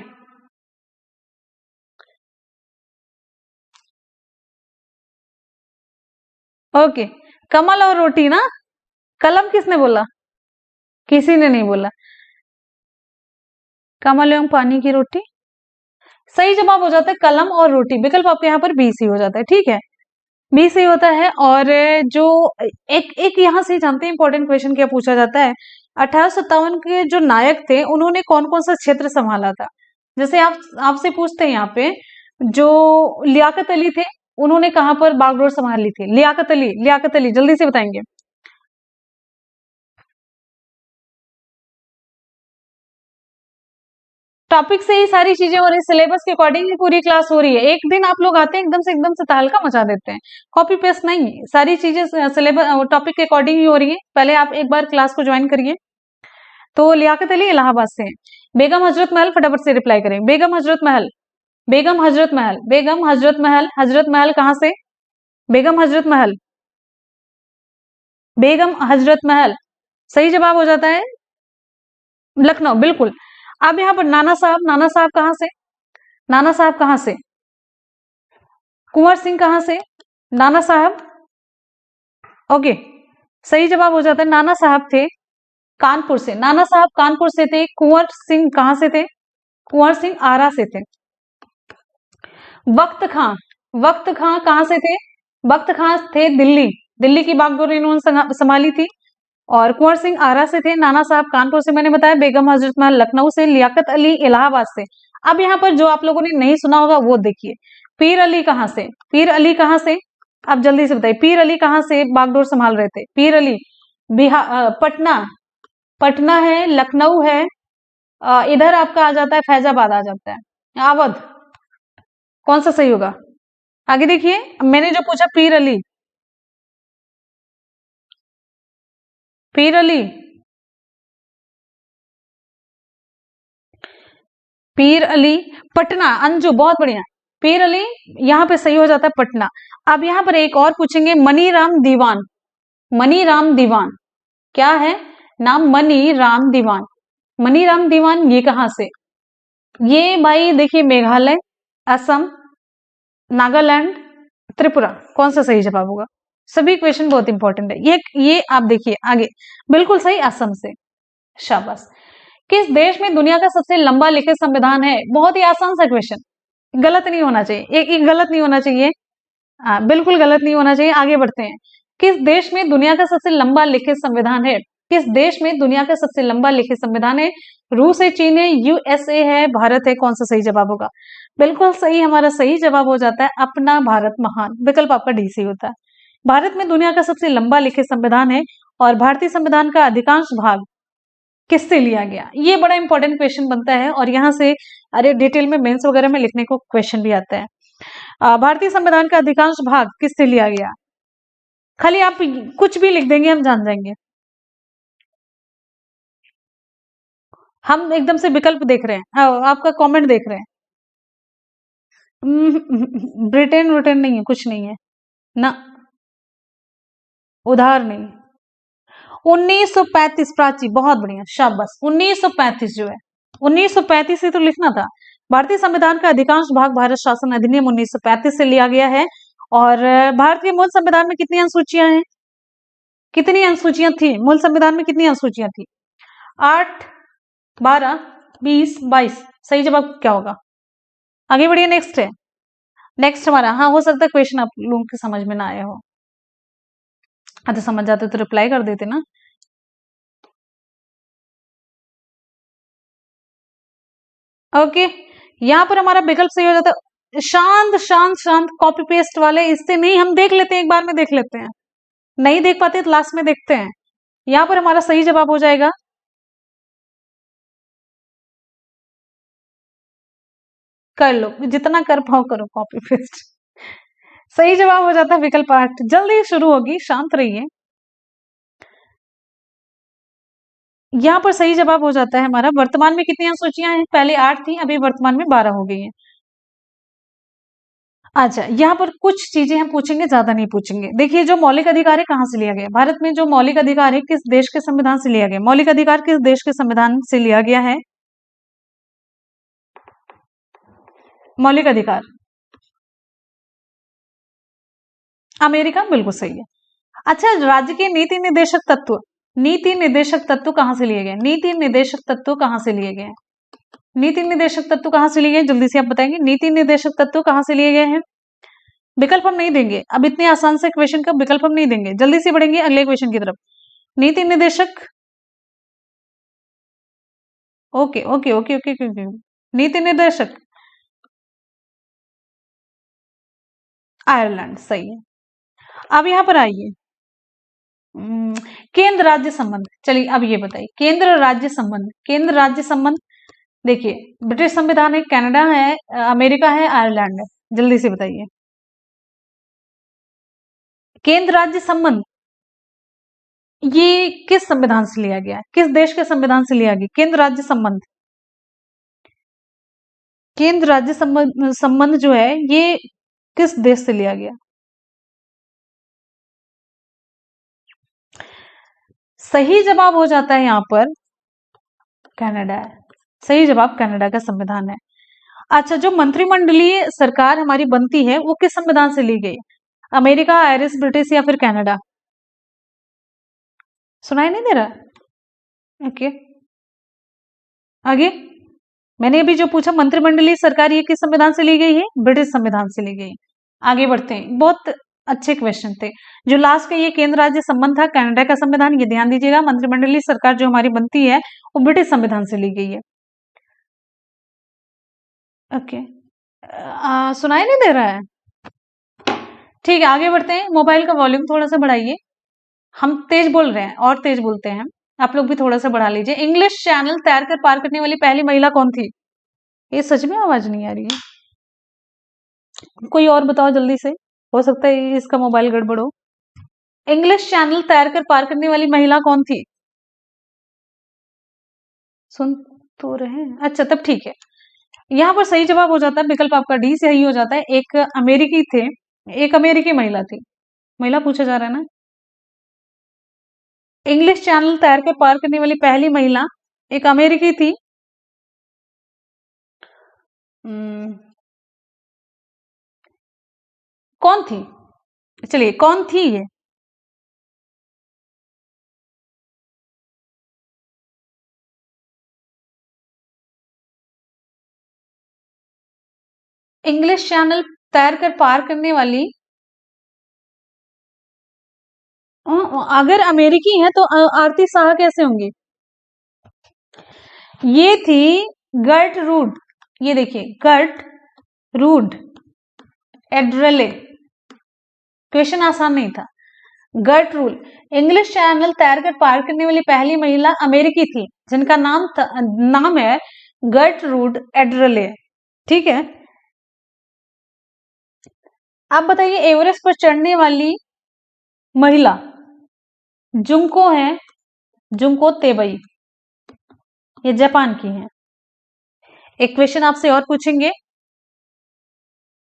ओके, कमल और रोटी ना। कलम किसने बोला? किसी ने नहीं बोला। कमल एवं पानी की रोटी सही जवाब हो जाता है, कलम और रोटी। विकल्प आपके यहाँ पर बी सी हो जाता है। ठीक है, बी सी होता है। और जो एक एक यहाँ से जानते हैं इंपॉर्टेंट क्वेश्चन क्या पूछा जाता है, 1857 के जो नायक थे उन्होंने कौन कौन सा क्षेत्र संभाला था? जैसे आप आपसे पूछते हैं यहाँ पे, जो लियाकत अली थे उन्होंने कहाँ पर बागडोर संभाल ली थी? लियाकत अली, लियाकत अली, जल्दी से बताएंगे। टॉपिक से ही सारी चीजें हो रही है, सिलेबस के अकॉर्डिंग ही पूरी क्लास हो रही है। एक दिन आप लोग आते हैं एकदम से तहलका मचा देते हैं, कॉपी पेस्ट नहीं, सारी चीजें सिलेबस टॉपिक के अकॉर्डिंग ही हो रही है। पहले आप एक बार क्लास को ज्वाइन करिए। तो लियाकत अली इलाहाबाद से हैं। बेगम हजरत महल, फटाफट से रिप्लाई करें। बेगम हजरत महल, बेगम हजरत महल, बेगम हजरत महल, हजरत महल कहां से? बेगम हजरत महल, बेगम हजरत महल सही जवाब हो जाता है लखनऊ, बिल्कुल। अब यहाँ पर नाना साहब, नाना साहब कहां से? नाना साहब कहां से? कुंवर सिंह कहां से? नाना साहब, ओके, सही जवाब हो जाता है नाना साहब थे कानपुर से। नाना साहब कानपुर से थे। कुंवर सिंह कहां से थे? कुंवर सिंह आरा से थे। वक्त खां, वक्त खां कहां से थे? वक्त खां थे दिल्ली, दिल्ली की बागडोर इन्होंने संभाली थी। और कुंवर सिंह आरा से थे। नाना साहब कानपुर से मैंने बताया। बेगम हजरत महल लखनऊ से। लियाकत अली इलाहाबाद से। अब यहाँ पर जो आप लोगों ने नहीं सुना होगा वो देखिए, पीर अली कहां से? पीर अली कहां से? आप जल्दी से बताइए, पीर अली कहां से बागडोर संभाल रहे थे? पीर अली बिहार, पटना, पटना है, लखनऊ है, इधर आपका आ जाता है फैजाबाद आ जाता है, अवध। कौन सा सही होगा? आगे देखिए, मैंने जो पूछा पीर अली, पीर अली, पीर अली, पटना, अंजू बहुत बढ़िया। पीर अली यहाँ पे सही हो जाता है पटना। अब यहाँ पर एक और पूछेंगे, मनीराम दीवान, मनीराम दीवान क्या है नाम? मनीराम दीवान, मनीराम दीवान ये कहाँ से? ये भाई देखिए मेघालय, असम, नागालैंड, त्रिपुरा, कौन सा सही जवाब होगा? सभी क्वेश्चन बहुत इंपॉर्टेंट है। ये आप देखिए आगे, बिल्कुल सही, असम से, शाबाश। किस देश में दुनिया का सबसे लंबा लिखित संविधान है? बहुत ही आसान सा क्वेश्चन, गलत नहीं होना चाहिए, एक गलत नहीं होना चाहिए, बिल्कुल गलत नहीं होना चाहिए। आगे बढ़ते हैं। किस देश में दुनिया का सबसे लंबा लिखित संविधान है? किस देश में दुनिया का सबसे लंबा लिखित संविधान है? रूस है, चीन है, यूएसए है, भारत है, कौन सा सही जवाब होगा? बिल्कुल सही, हमारा सही जवाब हो जाता है अपना भारत महान, विकल्प आपका डी सी होता है। भारत में दुनिया का सबसे लंबा लिखित संविधान है और भारतीय संविधान का अधिकांश भाग किससे लिया गया? ये बड़ा इंपॉर्टेंट क्वेश्चन बनता है और यहाँ से अरे डिटेल में मेंस वगैरह में लिखने को क्वेश्चन भी आता है। भारतीय संविधान का अधिकांश भाग किससे लिया गया? खाली आप कुछ भी लिख देंगे हम जान जाएंगे। हम एकदम से विकल्प देख रहे हैं, आपका कमेंट देख रहे हैं। ब्रिटेन ब्रिटेन नहीं है, कुछ नहीं है ना, उधार नहीं। 1935, प्राची बहुत बढ़िया, शाबाश। 1935 जो है, 1935 से तो लिखना था। भारतीय संविधान का अधिकांश भाग भारत शासन अधिनियम 1935 से लिया गया है। और भारतीय मूल संविधान में कितनी अनुसूचियां हैं? कितनी अनुसूचियां थी मूल संविधान में? कितनी अनुसूचियां थी? 8, 12, 20, 22, सही जवाब क्या होगा? आगे बढ़िए, नेक्स्ट है। नेक्स्ट हमारा, हाँ हो सकता है क्वेश्चन आप लोगों के समझ में ना आया हो, अच्छा समझ जाते तो रिप्लाई कर देते ना। ओके, यहाँ पर हमारा विकल्प सही हो जाता है। शांत शांत शांत, कॉपी पेस्ट वाले इससे नहीं, हम देख लेते हैं, एक बार में देख लेते हैं, नहीं देख पाते तो लास्ट में देखते हैं। यहाँ पर हमारा सही जवाब हो जाएगा, कर लो जितना कर पाओ करो कॉपी पेस्ट। सही जवाब हो जाता है विकल्प 8। जल्दी शुरू होगी, शांत रहिए। यहाँ पर सही जवाब हो जाता है हमारा, वर्तमान में कितनी अनुसूचियां हैं? पहले 8 थी, अभी वर्तमान में 12 हो गई हैं। अच्छा, यहाँ पर कुछ चीजें हम पूछेंगे, ज्यादा नहीं पूछेंगे। देखिए, जो मौलिक अधिकार है कहाँ से लिया गया? भारत में जो मौलिक अधिकार है किस देश के संविधान से लिया गया? मौलिक अधिकार किस देश के संविधान से लिया गया है? मौलिक अधिकार अमेरिका, बिल्कुल सही है। अच्छा, राज्य के नीति निर्देशक तत्व, नीति निर्देशक तत्व कहाँ से लिए गए? नीति निर्देशक तत्व कहाँ से लिए गए? नीति निर्देशक तत्व कहाँ से लिए गए? जल्दी से आप बताएंगे, नीति निर्देशक तत्व कहाँ से लिए गए हैं? विकल्प हम नहीं देंगे, अब इतने आसान से क्वेश्चन का विकल्प हम नहीं देंगे, जल्दी से बढ़ेंगे अगले क्वेश्चन की तरफ। नीति निर्देशक, okay okay okay okay okay, नीति निर्देशक आयरलैंड, सही है। अब यहाँ पर आइए, केंद्र राज्य संबंध, चलिए अब ये बताइए, केंद्र राज्य संबंध, केंद्र राज्य संबंध, देखिए ब्रिटिश संविधान है, कनाडा है, अमेरिका है, आयरलैंड है, जल्दी से बताइए। केंद्र राज्य संबंध ये किस संविधान से लिया गया है? किस देश के संविधान से लिया गया केंद्र राज्य संबंध? केंद्र राज्य संबंध संबंध जो है ये किस देश से लिया गया? सही जवाब हो जाता है यहाँ पर कनाडा है, सही जवाब कनाडा का संविधान है। अच्छा, जो मंत्रिमंडलीय सरकार हमारी बनती है वो किस संविधान से ली गई? अमेरिका, आयरिश, ब्रिटिश या फिर कनाडा? सुनाई नहीं दे रहा? ओके, आगे। मैंने अभी जो पूछा मंत्रिमंडलीय सरकार ये किस संविधान से ली गई है? ब्रिटिश संविधान से ली गई। आगे बढ़ते हैं, बहुत अच्छे क्वेश्चन थे। जो लास्ट का ये केंद्र राज्य संबंध था, कनाडा का संविधान, ये ध्यान दीजिएगा। मंत्रिमंडलीय सरकार जो हमारी बनती है वो ब्रिटिश संविधान से ली गई है। ओके, सुनाई नहीं दे रहा है? ठीक है, आगे बढ़ते हैं। मोबाइल का वॉल्यूम थोड़ा सा बढ़ाइए, हम तेज बोल रहे हैं और तेज बोलते हैं, आप लोग भी थोड़ा सा बढ़ा लीजिए। इंग्लिश चैनल तैर कर पार करने वाली पहली महिला कौन थी? ये सच में आवाज नहीं आ रही है, कोई और बताओ जल्दी से, हो सकता है इसका मोबाइल गड़बड़ हो। इंग्लिश चैनल तैरकर पार करने वाली महिला कौन थी? सुन तो रहे हैं। अच्छा, तब ठीक है। यहाँ पर सही जवाब हो जाता है विकल्प आपका डी, सही हो जाता है। एक अमेरिकी थे, एक अमेरिकी महिला थी। महिला पूछा जा रहा है ना। इंग्लिश चैनल तैरकर पार करने वाली पहली महिला एक अमेरिकी थी। कौन थी? चलिए, कौन थी ये? इंग्लिश चैनल तैरकर पार करने वाली, अगर अमेरिकी है तो आरती शाह कैसे होंगी? ये थी गर्ट रूड। ये देखिए, गर्ट रूड एड्रेले। क्वेश्चन आसान नहीं था। गर्ट रूल, इंग्लिश चैनल तैरकर पार करने वाली पहली महिला अमेरिकी थी, जिनका नाम है गर्ट रूड एड्रेले। ठीक है। आप बताइए, एवरेस्ट पर चढ़ने वाली महिला जुंको है, जुंको तेबई, ये जापान की है। एक क्वेश्चन आपसे और पूछेंगे,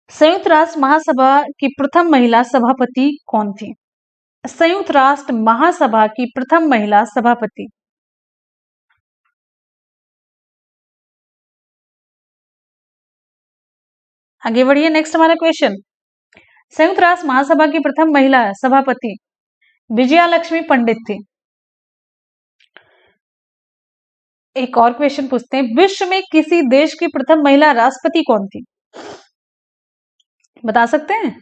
संयुक्त राष्ट्र महासभा की प्रथम महिला सभापति कौन थी? संयुक्त राष्ट्र महासभा की प्रथम महिला सभापति। आगे बढ़िए, नेक्स्ट हमारा क्वेश्चन। संयुक्त राष्ट्र महासभा की प्रथम महिला सभापति विजया लक्ष्मी पंडित थी। एक और क्वेश्चन पूछते हैं, विश्व में किसी देश की प्रथम महिला राष्ट्रपति कौन थी? बता सकते हैं?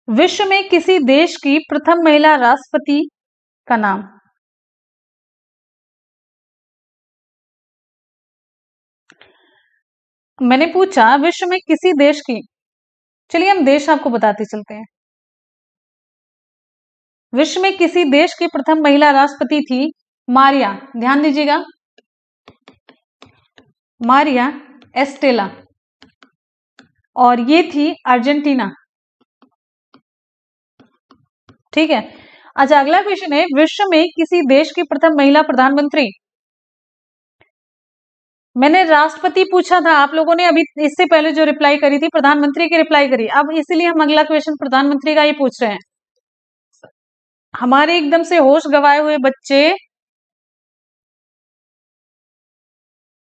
विश्व में किसी देश की प्रथम महिला राष्ट्रपति का नाम। मैंने पूछा विश्व में किसी देश की, चलिए हम देश आपको बताते चलते हैं। विश्व में किसी देश की प्रथम महिला राष्ट्रपति थी मारिया, ध्यान दीजिएगा, मारिया एस्टेला, और ये थी अर्जेंटीना। ठीक है। अच्छा, अगला क्वेश्चन है, विश्व में किसी देश की प्रथम महिला प्रधानमंत्री। मैंने राष्ट्रपति पूछा था, आप लोगों ने अभी इससे पहले जो रिप्लाई करी थी प्रधानमंत्री की रिप्लाई करी, अब इसीलिए हम अगला क्वेश्चन प्रधानमंत्री का ही पूछ रहे हैं। हमारे एकदम से होश गवाए हुए बच्चे,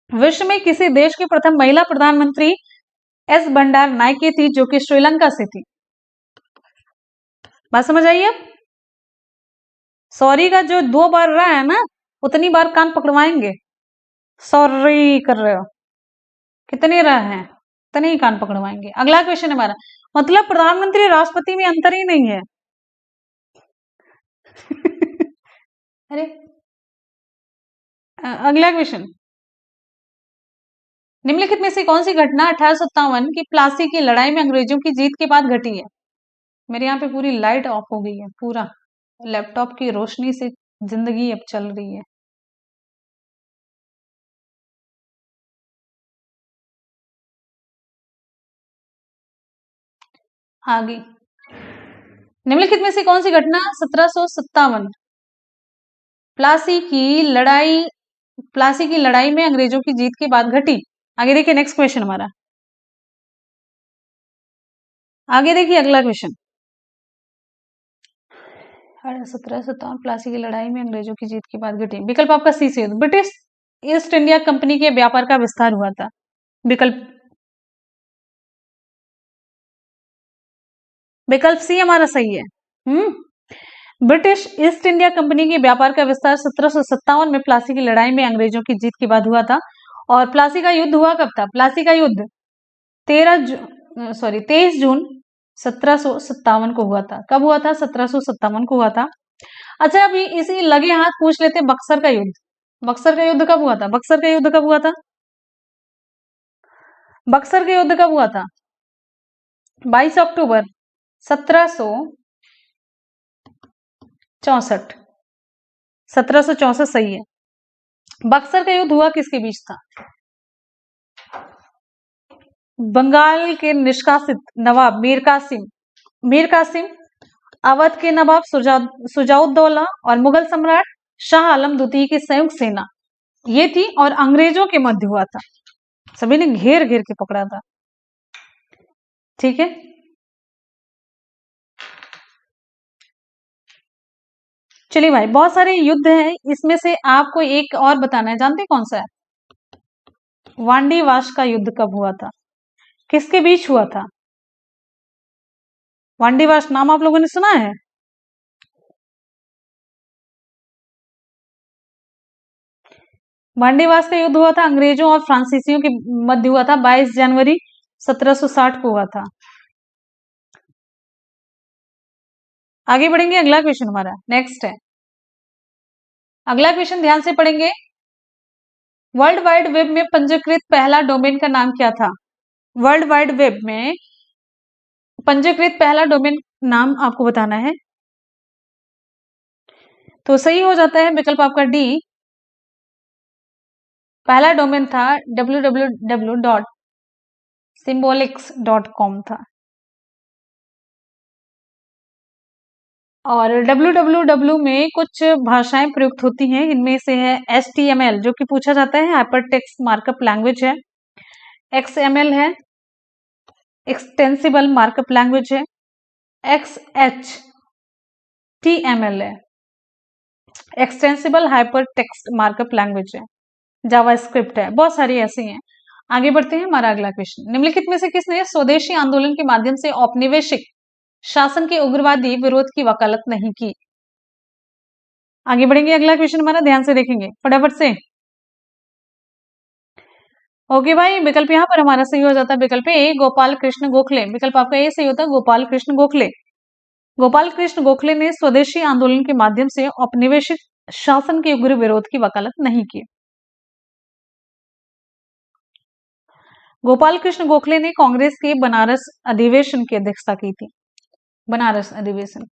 विश्व में किसी देश की प्रथम महिला प्रधानमंत्री एस भंडार नायके थी, जो कि श्रीलंका से थी। बात समझ आई? अब सॉरी का जो 2 बार रहा है ना, उतनी बार कान पकड़वाएंगे। सॉरी कर रहे हो, कितने रहा है उतने ही कान पकड़वाएंगे। अगला क्वेश्चन हमारा, मतलब प्रधानमंत्री राष्ट्रपति में अंतर ही नहीं है। अरे, अगला क्वेश्चन, निम्नलिखित में से कौन सी घटना 1857 की प्लासी की लड़ाई में अंग्रेजों की जीत के बाद घटी है? मेरे यहाँ पे पूरी लाइट ऑफ हो गई है, पूरा लैपटॉप की रोशनी से जिंदगी अब चल रही है। आगे, निम्नलिखित में से कौन सी घटना 1757 प्लासी की लड़ाई में अंग्रेजों की जीत के बाद घटी? आगे देखिए, नेक्स्ट क्वेश्चन हमारा, आगे देखिए अगला क्वेश्चन, 1757 प्लासी की लड़ाई में अंग्रेजों की जीत के बाद घटी। विकल्प आपका सी से, ब्रिटिश ईस्ट इंडिया कंपनी के व्यापार का विस्तार हुआ था। विकल्प सी हमारा सही है। ब्रिटिश ईस्ट इंडिया कंपनी के व्यापार का विस्तार 1757 में प्लासी की लड़ाई में अंग्रेजों की जीत के बाद हुआ था। और प्लासी का युद्ध हुआ कब था? प्लासी का युद्ध 23 जून 1757 को हुआ था। कब हुआ था? 1757 को हुआ था। अच्छा, अभी इसी लगे हाथ पूछ लेते, बक्सर का युद्ध। बक्सर का युद्ध कब हुआ था? बक्सर का युद्ध कब हुआ था? बक्सर का युद्ध कब हुआ था? 22 अक्टूबर 1764। 1764 सही है। बक्सर का युद्ध हुआ किसके बीच था? बंगाल के निष्कासित नवाब मीर कासिम, अवध के नवाब सुजाउद्दौला और मुगल सम्राट शाह आलम द्वितीय की संयुक्त सेना ये थी और अंग्रेजों के मध्य हुआ था। सभी ने घेर घेर के पकड़ा था। ठीक है, चलिए भाई, बहुत सारे युद्ध हैं, इसमें से आपको एक और बताना है, जानते हैं कौन सा है? वांडीवाश का युद्ध कब हुआ था, किसके बीच हुआ था? वांडीवाश नाम आप लोगों ने सुना है? वांडीवास का युद्ध हुआ था अंग्रेजों और फ्रांसीसियों के मध्य हुआ था, 22 जनवरी 1760 को हुआ था। आगे बढ़ेंगे, अगला क्वेश्चन हमारा नेक्स्ट है। अगला क्वेश्चन ध्यान से पढ़ेंगे। वर्ल्ड वाइड वेब में पंजीकृत पहला डोमेन का नाम क्या था? वर्ल्ड वाइड वेब में पंजीकृत पहला डोमेन नाम आपको बताना है। तो सही हो जाता है विकल्प आपका डी, पहला डोमेन था www.symbolics.com था। और www में कुछ भाषाएं प्रयुक्त होती हैं, इनमें से है HTML जो कि पूछा जाता है, हाइपर टेक्स्ट मार्कअप लैंग्वेज है, XML है, एक्सटेंसिबल मार्कअप लैंग्वेज है, XHTML है, extensible hyper text markup language है, जावास्क्रिप्ट है, बहुत सारी ऐसी हैं। आगे बढ़ते हैं, हमारा अगला क्वेश्चन, निम्नलिखित में से किसने स्वदेशी आंदोलन के माध्यम से औपनिवेशिक शासन के उग्रवादी विरोध की वकालत नहीं की? आगे बढ़ेंगे, अगला क्वेश्चन हमारा ध्यान से देखेंगे फटाफट से। ओके भाई, विकल्प यहाँ पर हमारा सही हो जाता है विकल्प ए, गोपाल कृष्ण गोखले। विकल्प आपका ए सही होता है, गोपाल कृष्ण गोखले। गोपाल कृष्ण गोखले ने स्वदेशी आंदोलन के माध्यम से औपनिवेशिक शासन के उग्र विरोध की वकालत नहीं की। गोपाल कृष्ण गोखले ने कांग्रेस के बनारस अधिवेशन की अध्यक्षता की थी। बनारस अधिवेशन।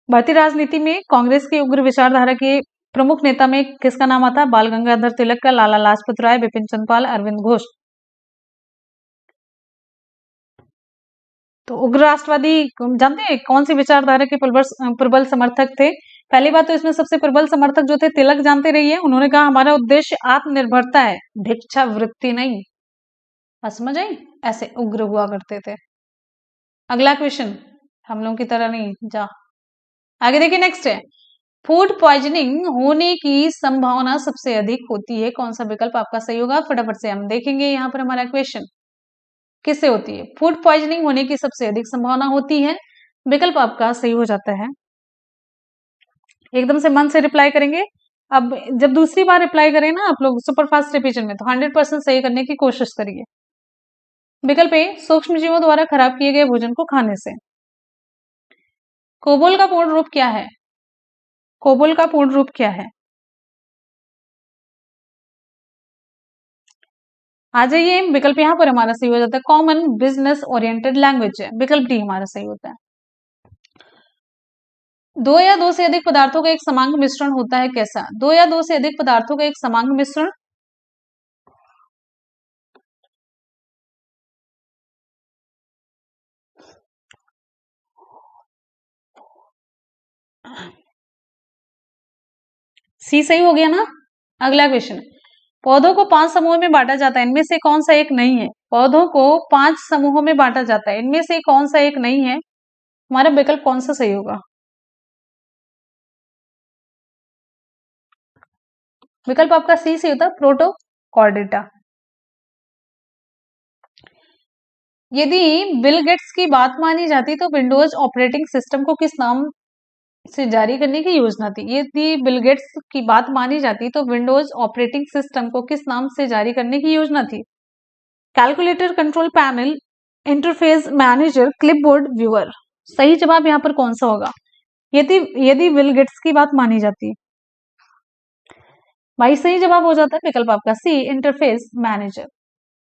भारतीय राजनीति में कांग्रेस के उग्र विचारधारा के प्रमुख नेता में किसका नाम आता है? बाल गंगाधर तिलक का, लाला लाजपत राय, बिपिन चंद्रपाल, अरविंद घोष। तो उग्र राष्ट्रवादी जानते हैं कौन सी विचारधारा के प्रबल समर्थक थे? पहली बात तो इसमें सबसे प्रबल समर्थक जो थे तिलक, जानते रहिए, उन्होंने कहा हमारा उद्देश्य आत्मनिर्भरता है, भिक्षा वृत्ति नहीं। समझ आई? ऐसे उग्र हुआ करते थे। अगला क्वेश्चन, हम लोगों की तरह नहीं, जा आगे देखिए, नेक्स्ट है, फूड पॉइजनिंग होने की संभावना सबसे अधिक होती है, कौन सा विकल्प आपका सही होगा? फटाफट से हम देखेंगे यहाँ पर हमारा क्वेश्चन किससे होती है। फूड पॉइजनिंग होने की सबसे अधिक संभावना होती है, विकल्प आपका सही हो जाता है। एकदम से मन से रिप्लाई करेंगे। अब जब दूसरी बार रिप्लाई करें ना आप लोग सुपर फास्ट रिवीजन में, तो 100% सही करने की कोशिश करिए। विकल्प ए, सूक्ष्म जीवों द्वारा खराब किए गए भोजन को खाने से। कोबोल का पूर्ण रूप क्या है? कोबोल का पूर्ण रूप क्या है? आ जाइए, विकल्प यहाँ पर हमारा सही हो जाता है, कॉमन बिजनेस ओरिएंटेड लैंग्वेज है, विकल्प डी हमारा सही होता है। दो या दो से अधिक पदार्थों का एक समांग मिश्रण होता है कैसा? दो या दो से अधिक पदार्थों का एक समांग मिश्रण सी सही हो गया ना। अगला क्वेश्चन, पौधों को 5 समूहों में बांटा जाता है, इनमें से कौन सा एक नहीं है? पौधों को 5 समूहों में बांटा जाता है, इनमें से कौन सा एक नहीं है? हमारा विकल्प कौन सा सही होगा? विकल्प आपका सी सही होता है, प्रोटोकॉर्डेटा। यदि बिल गेट्स की बात मानी जाती तो विंडोज ऑपरेटिंग सिस्टम को किस नाम से जारी करने की योजना थी? यदि बिल गेट्स की बात मानी जाती तो विंडोज ऑपरेटिंग सिस्टम को किस नाम से जारी करने की योजना थी? Calculator, control panel, interface manager, clipboard, viewer. सही जवाब यहाँ पर कौन सा होगा यदि यदि बिल गेट्स की बात मानी जाती? भाई सही जवाब हो जाता है विकल्प आपका सी, इंटरफेस मैनेजर।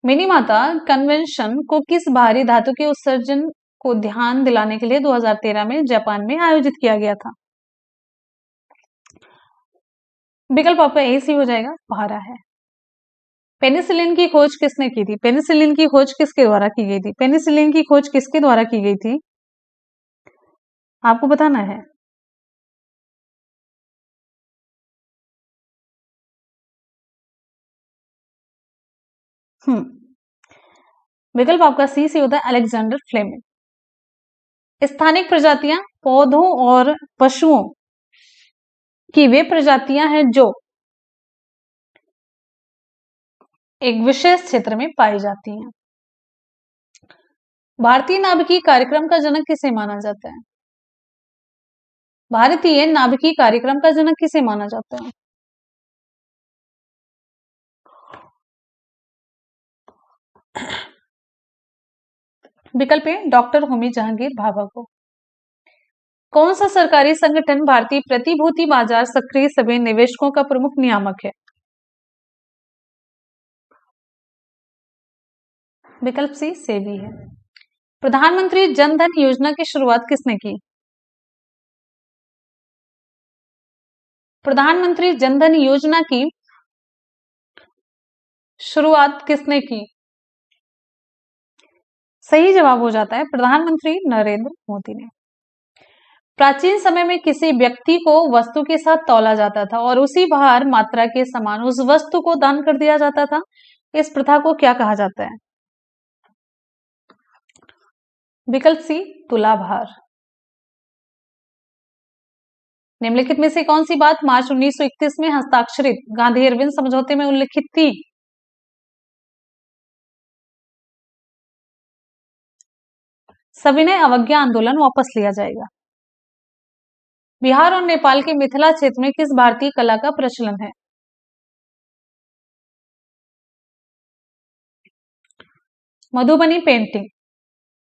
मिनीमाता कन्वेंशन को किस भारी धातु के उत्सर्जन को ध्यान दिलाने के लिए 2013 में जापान में आयोजित किया गया था? विकल्प आपका ए सी हो जाएगा, भारा है। पेनिसिलिन की खोज किसने की थी? पेनिसिलिन की खोज किसके द्वारा की गई थी? पेनिसिलिन की खोज किसके द्वारा की गई थी? आपको बताना है। विकल्प आपका सी से होता है अलेक्जेंडर फ्लेमिंग। स्थानिक प्रजातियां पौधों और पशुओं की वे प्रजातियां हैं जो एक विशेष क्षेत्र में पाई जाती हैं। भारतीय नाभिकीय कार्यक्रम का जनक किसे माना जाता है? भारतीय नाभिकीय कार्यक्रम का जनक किसे माना जाता है? विकल्प ए डॉक्टर होमी जहांगीर भाभा को। कौन सा सरकारी संगठन भारतीय प्रतिभूति बाजार सक्रिय सभी निवेशकों का प्रमुख नियामक है? विकल्प सी सेबी है। प्रधानमंत्री जन धन योजना की शुरुआत किसने की? प्रधानमंत्री जन धन योजना की शुरुआत किसने की? सही जवाब हो जाता है प्रधानमंत्री नरेंद्र मोदी ने। प्राचीन समय में किसी व्यक्ति को वस्तु के साथ तौला जाता था और उसी भार मात्रा के समान उस वस्तु को दान कर दिया जाता था। इस प्रथा को क्या कहा जाता है? विकल्प सी तुलाभार। निम्नलिखित में से कौन सी बात मार्च 1931 में हस्ताक्षरित गांधी अरविंद समझौते में उल्लिखित थी? सविनय अवज्ञा आंदोलन वापस लिया जाएगा। बिहार और नेपाल के मिथिला क्षेत्र में किस भारतीय कला का प्रचलन है? मधुबनी पेंटिंग।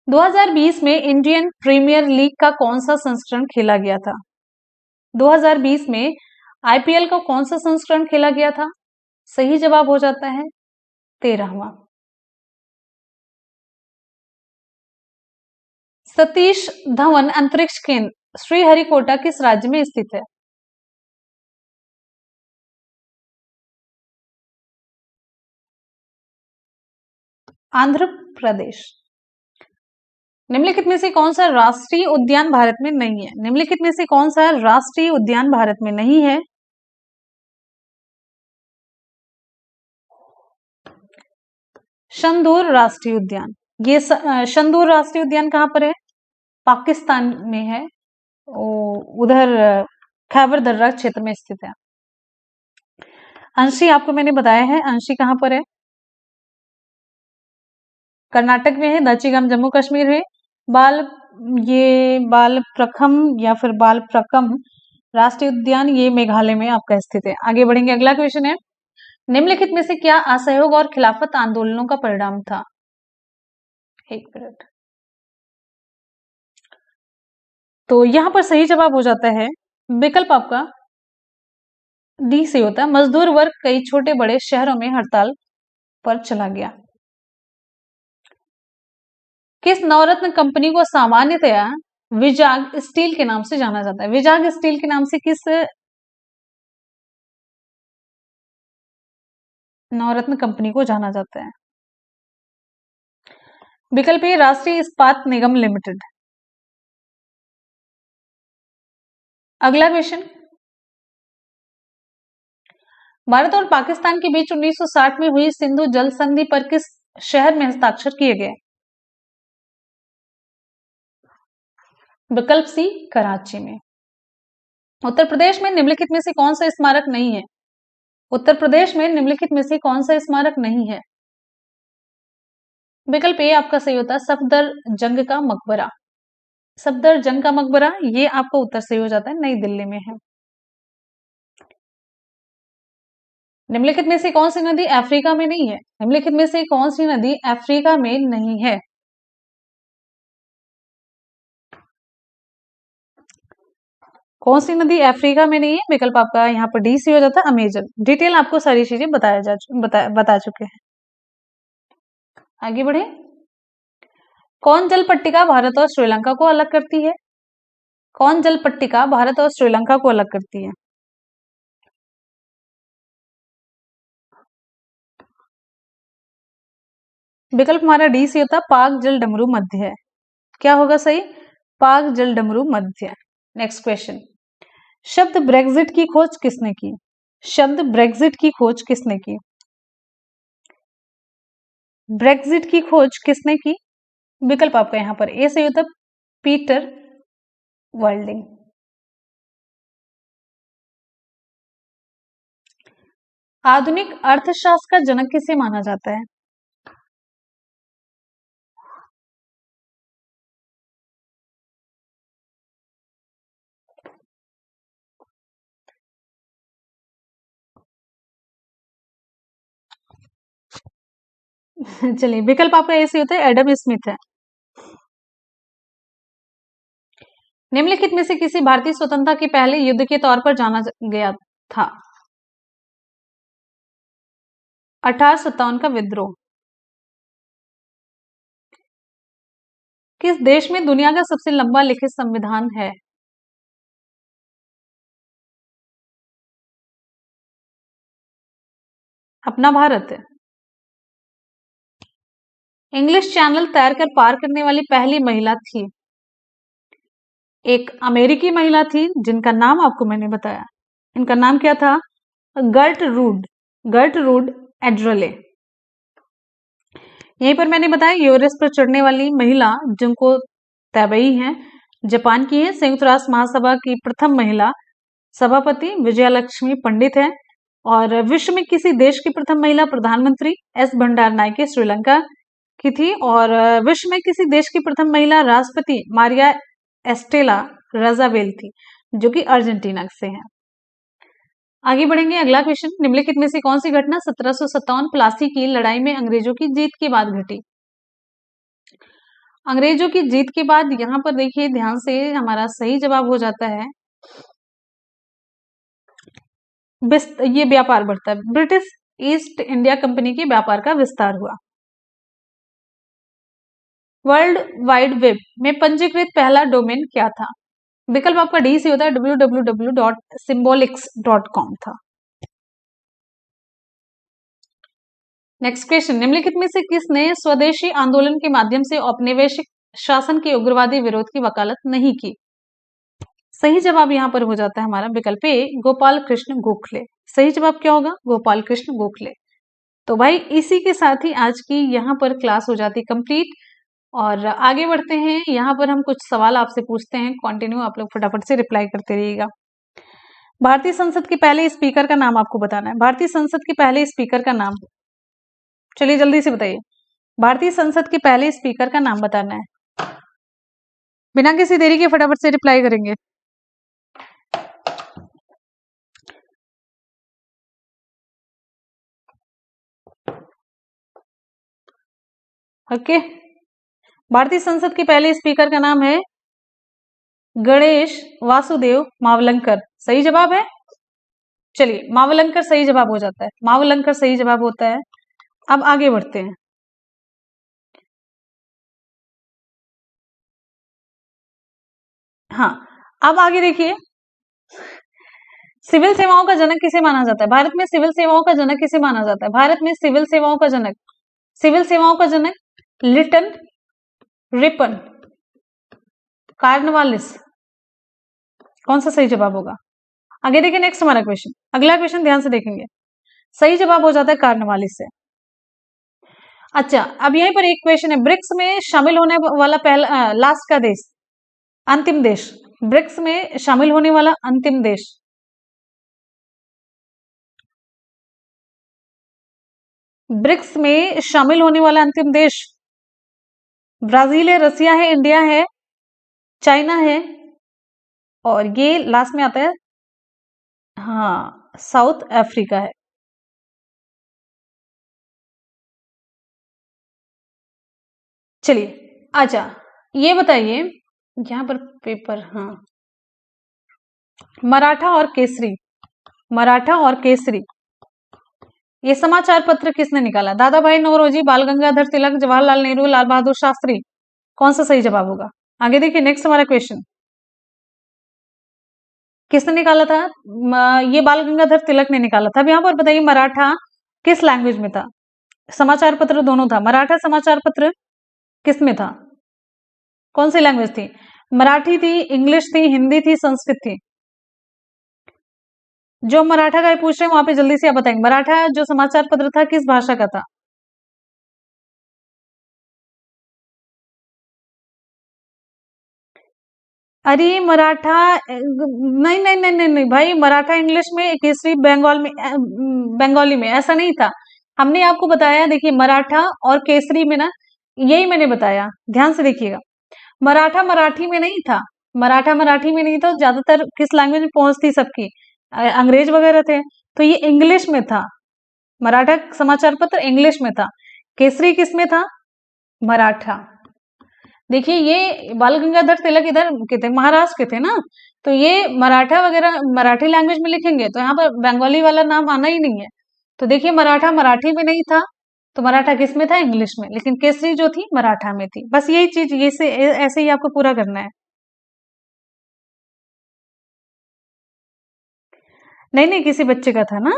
2020 में इंडियन प्रीमियर लीग का कौन सा संस्करण खेला गया था? 2020 में आईपीएल का कौन सा संस्करण खेला गया था? सही जवाब हो जाता है 13वां। सतीश धवन अंतरिक्ष केंद्र श्रीहरिकोटा किस राज्य में स्थित है? आंध्र प्रदेश। निम्नलिखित में से कौन सा राष्ट्रीय उद्यान भारत में नहीं है? निम्नलिखित में से कौन सा राष्ट्रीय उद्यान भारत में नहीं है? शंदूर राष्ट्रीय उद्यान। ये शंदूर राष्ट्रीय उद्यान कहाँ पर है? पाकिस्तान में है, उधर खैबर दर्रा क्षेत्र में स्थित है। अंशी आपको मैंने बताया है, अंशी कहाँ पर है? कर्नाटक में है। दचिगम जम्मू कश्मीर है। बाल ये बाल प्रखम या फिर बाल प्रकम राष्ट्रीय उद्यान ये मेघालय में आपका स्थित है। आगे बढ़ेंगे, अगला क्वेश्चन है निम्नलिखित में से क्या असहयोग और खिलाफत आंदोलनों का परिणाम था? एक मिनट। तो यहां पर सही जवाब हो जाता है विकल्प आपका डी से होता है मजदूर वर्ग कई छोटे बड़े शहरों में हड़ताल पर चला गया। किस नवरत्न कंपनी को सामान्यतया विजाग स्टील के नाम से जाना जाता है? विजाग स्टील के नाम से किस नवरत्न कंपनी को जाना जाता है? विकल्प ए राष्ट्रीय इस्पात निगम लिमिटेड। अगला क्वेश्चन, भारत और पाकिस्तान के बीच 1960 में हुई सिंधु जल संधि पर किस शहर में हस्ताक्षर किए गए? विकल्प सी कराची में। उत्तर प्रदेश में निम्नलिखित में से कौन सा स्मारक नहीं है? उत्तर प्रदेश में निम्नलिखित में से कौन सा स्मारक नहीं है? विकल्प ए आपका सही होता है सफदरजंग का मकबरा। सफदरजंग का मकबरा ये आपका उत्तर सही हो जाता है, नई दिल्ली में है। निम्नलिखित में से कौन सी नदी अफ्रीका में नहीं है? निम्नलिखित में से कौन सी नदी अफ्रीका में नहीं है? कौन सी नदी अफ्रीका में नहीं है? विकल्प आपका यहाँ पर डी सी हो जाता है अमेजन। डिटेल आपको सारी चीजें बता चुके हैं। आगे बढ़े, कौन जल पट्टिका भारत और श्रीलंका को अलग करती है? कौन जल पट्टिका भारत और श्रीलंका को अलग करती है? विकल्प हमारा डी से होता है, पाक जल डमरू मध्य है। क्या होगा सही? पाक जल डमरू मध्य। नेक्स्ट क्वेश्चन, शब्द ब्रेग्जिट की खोज किसने की? शब्द ब्रेग्जिट की खोज किसने की? ब्रेग्जिट की खोज किसने की? विकल्प आपका यहां पर ए से होता है, पीटर वर्ल्डिंग। आधुनिक अर्थशास्त्र का जनक किसे माना जाता है? चलिए, विकल्प आपका ए से होता है, एडम स्मिथ है। निम्नलिखित में से किसी भारतीय स्वतंत्रता के पहले युद्ध के तौर पर जाना गया था? 1857 का विद्रोह। किस देश में दुनिया का सबसे लंबा लिखित संविधान है? अपना भारत है। इंग्लिश चैनल तैरकर पार करने वाली पहली महिला थी? एक अमेरिकी महिला थी जिनका नाम आपको मैंने बताया। इनका नाम क्या था? Gertrude, Gertrude Ederle. यहीं पर मैंने बताया यूरेस पर चढ़ने वाली महिला जिनको तैबई हैं, जापान की है। संयुक्त राष्ट्र महासभा की प्रथम महिला सभापति विजयालक्ष्मी पंडित है। और विश्व में किसी देश की प्रथम महिला प्रधानमंत्री एस भंडार नायके श्रीलंका की थी। और विश्व में किसी देश की प्रथम महिला राष्ट्रपति मारिया एस्टेला रजावेल थी, जो कि अर्जेंटीना से है। आगे बढ़ेंगे, अगला क्वेश्चन, निम्नलिखित में से कौन सी घटना 1757 प्लासी की लड़ाई में अंग्रेजों की जीत के बाद घटी? अंग्रेजों की जीत के बाद यहां पर देखिए ध्यान से, हमारा सही जवाब हो जाता है, ये व्यापार बढ़ता है। ब्रिटिश ईस्ट इंडिया कंपनी के व्यापार का विस्तार हुआ। वर्ल्ड वाइड वेब में पंजीकृत पहला डोमेन क्या था? विकल्प आपका डी से होता है, www.symbolics.com था। नेक्स्ट क्वेश्चन, निम्नलिखित में से किसने स्वदेशी आंदोलन के माध्यम से औपनिवेशिक शासन के उग्रवादी विरोध की वकालत नहीं की? सही जवाब यहां पर हो जाता है हमारा विकल्प ए, गोपाल कृष्ण गोखले। सही जवाब क्या होगा? गोपाल कृष्ण गोखले। तो भाई इसी के साथ ही आज की यहाँ पर क्लास हो जाती कंप्लीट। और आगे बढ़ते हैं, यहाँ पर हम कुछ सवाल आपसे पूछते हैं, कंटिन्यू आप लोग फटाफट से रिप्लाई करते रहिएगा। भारतीय संसद के पहले स्पीकर का नाम आपको बताना है। भारतीय संसद के पहले स्पीकर का नाम, चलिए जल्दी से बताइए। भारतीय संसद के पहले स्पीकर का नाम बताना है, बिना किसी देरी के फटाफट से रिप्लाई करेंगे। ओके, भारतीय संसद के पहले स्पीकर का नाम है गणेश वासुदेव मावलंकर। सही जवाब है। चलिए, मावलंकर सही जवाब हो जाता है, मावलंकर सही जवाब होता है। अब आगे बढ़ते हैं। हाँ, अब आगे देखिए, सिविल सेवाओं का जनक किसे माना जाता है? भारत में सिविल सेवाओं का जनक किसे माना जाता है? भारत में सिविल सेवाओं का जनक, सिविल सेवाओं का जनक लिटन रिपन कार्नवालिस। कौन सा सही जवाब होगा? आगे देखिए, नेक्स्ट हमारा क्वेश्चन, अगला क्वेश्चन ध्यान से देखेंगे। सही जवाब हो जाता है कार्नवालिस से। अच्छा, अब यहीं पर एक क्वेश्चन है, ब्रिक्स में शामिल होने वाला पहला लास्ट का देश, अंतिम देश, ब्रिक्स में शामिल होने वाला अंतिम देश, ब्रिक्स में शामिल होने वाला अंतिम देश ब्राजील है, रसिया है, इंडिया है, चाइना है, और ये लास्ट में आता है, हाँ, साउथ अफ्रीका है। चलिए, अच्छा ये बताइए, यहां पर पेपर, हाँ, मराठा और केसरी, मराठा और केसरी, ये समाचार पत्र किसने निकाला? दादा भाई नौरोजी, बाल गंगाधर तिलक, जवाहरलाल नेहरू, लाल बहादुर शास्त्री। कौन सा सही जवाब होगा? आगे देखिए, नेक्स्ट हमारा क्वेश्चन, किसने निकाला था? ये बाल गंगाधर तिलक ने निकाला था। अब यहाँ पर बताइए, मराठा किस लैंग्वेज में था? समाचार पत्र दोनों था। मराठा समाचार पत्र किस में था? कौन सी लैंग्वेज थी? मराठी थी, इंग्लिश थी, हिंदी थी, संस्कृत थी? जो मराठा का पूछ रहे हैं वहां पे जल्दी से आप बताएंगे, मराठा जो समाचार पत्र था किस भाषा का था? अरे मराठा नहीं नहीं नहीं नहीं नहीं भाई, मराठा इंग्लिश में, केसरी बंगाल में, बंगाली में, ऐसा नहीं था। हमने आपको बताया, देखिए मराठा और केसरी में ना, यही मैंने बताया, ध्यान से देखिएगा। मराठा मराठी में नहीं था, मराठा मराठी में नहीं था, ज्यादातर किस लैंग्वेज में पहुंच थी सबकी, अंग्रेज वगैरह थे, तो ये इंग्लिश में था। मराठा समाचार पत्र इंग्लिश में था। केसरी किस में था? मराठा। देखिए ये बाल गंगाधर तिलक इधर के थे, महाराष्ट्र के थे ना, तो ये मराठा वगैरह मराठी लैंग्वेज में लिखेंगे तो यहाँ पर बंगाली वाला नाम आना ही नहीं है। तो देखिए मराठा मराठी में नहीं था, तो मराठा किस में था? इंग्लिश में, लेकिन केसरी जो थी मराठा में थी। बस यही चीज, ये से ऐसे ही आपको पूरा करना है। नहीं नहीं, किसी बच्चे का था ना।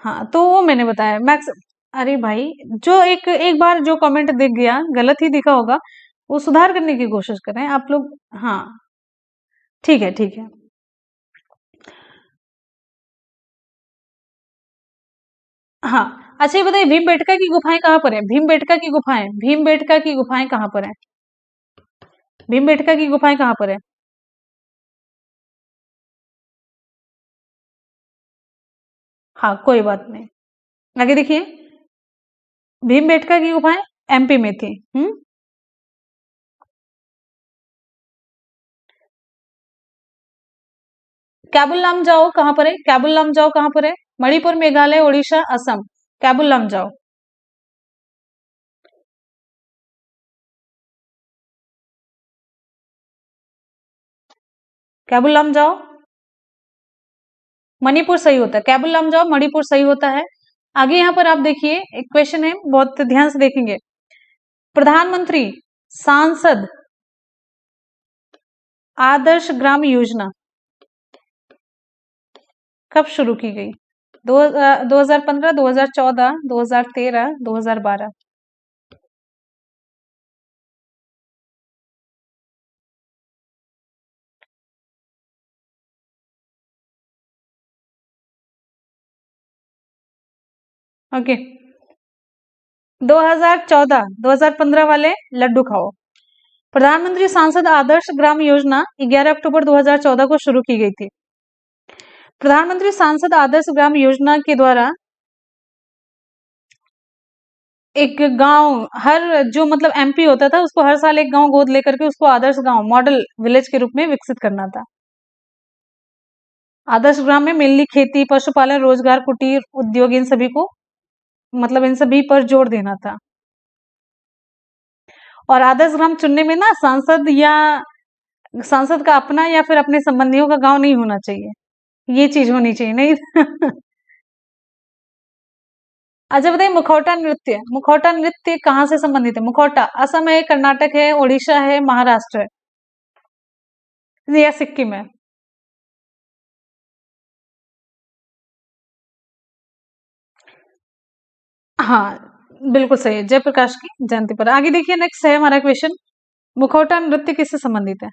हाँ तो वो मैंने बताया मैक्स। अरे भाई, जो एक एक बार जो कमेंट दिख गया, गलत ही दिखा होगा, वो सुधार करने की कोशिश करें आप लोग। हाँ ठीक है ठीक है। हाँ अच्छा, ये बताइए भीमबेटका की गुफाएं कहाँ पर है? भीमबेटका की गुफाएं, भीमबेटका की गुफाएं कहाँ पर है? भीमबेटका की गुफाएं कहाँ पर है? हाँ कोई बात नहीं। आगे देखिए, भीमबेटका की गुफाएं एमपी में थी। कैबुल लामजाओ कहाँ पर है? कैबुल लामजाओ कहाँ पर है? मणिपुर, मेघालय, उड़ीसा, असम। कैबुल लामजाओ। कैबुल लामजाओ, मणिपुर सही होता है। कैबुल लामजाओ मणिपुर सही होता है। आगे यहाँ पर आप देखिए, एक क्वेश्चन है, बहुत ध्यान से देखेंगे। प्रधानमंत्री सांसद आदर्श ग्राम योजना कब शुरू की गई? 2015, 2014, 2013, 2012? ओके, 2014, 2015 वाले लड्डू खाओ। प्रधानमंत्री सांसद आदर्श ग्राम योजना 11 अक्टूबर 2014 को शुरू की गई थी। प्रधानमंत्री सांसद आदर्श ग्राम योजना के द्वारा एक गांव, हर जो मतलब एमपी होता था उसको हर साल एक गांव गोद लेकर के उसको आदर्श गांव, मॉडल विलेज के रूप में विकसित करना था। आदर्श ग्राम में मेनली खेती, पशुपालन, रोजगार, कुटीर उद्योग, इन सभी को, मतलब इन सभी पर जोर देना था। और आदर्श ग्राम चुनने में ना, सांसद का अपना या फिर अपने संबंधियों का गांव नहीं होना चाहिए, ये चीज होनी चाहिए नहीं। अच्छा बताइए, मुखौटा नृत्य कहाँ से संबंधित है? मुखौटा असम है, कर्नाटक है, उड़ीसा है, महाराष्ट्र है या सिक्किम है? हाँ बिल्कुल सही है, जयप्रकाश की जयंती पर। आगे देखिए, नेक्स्ट है हमारा क्वेश्चन, मुखौटा नृत्य किससे संबंधित है?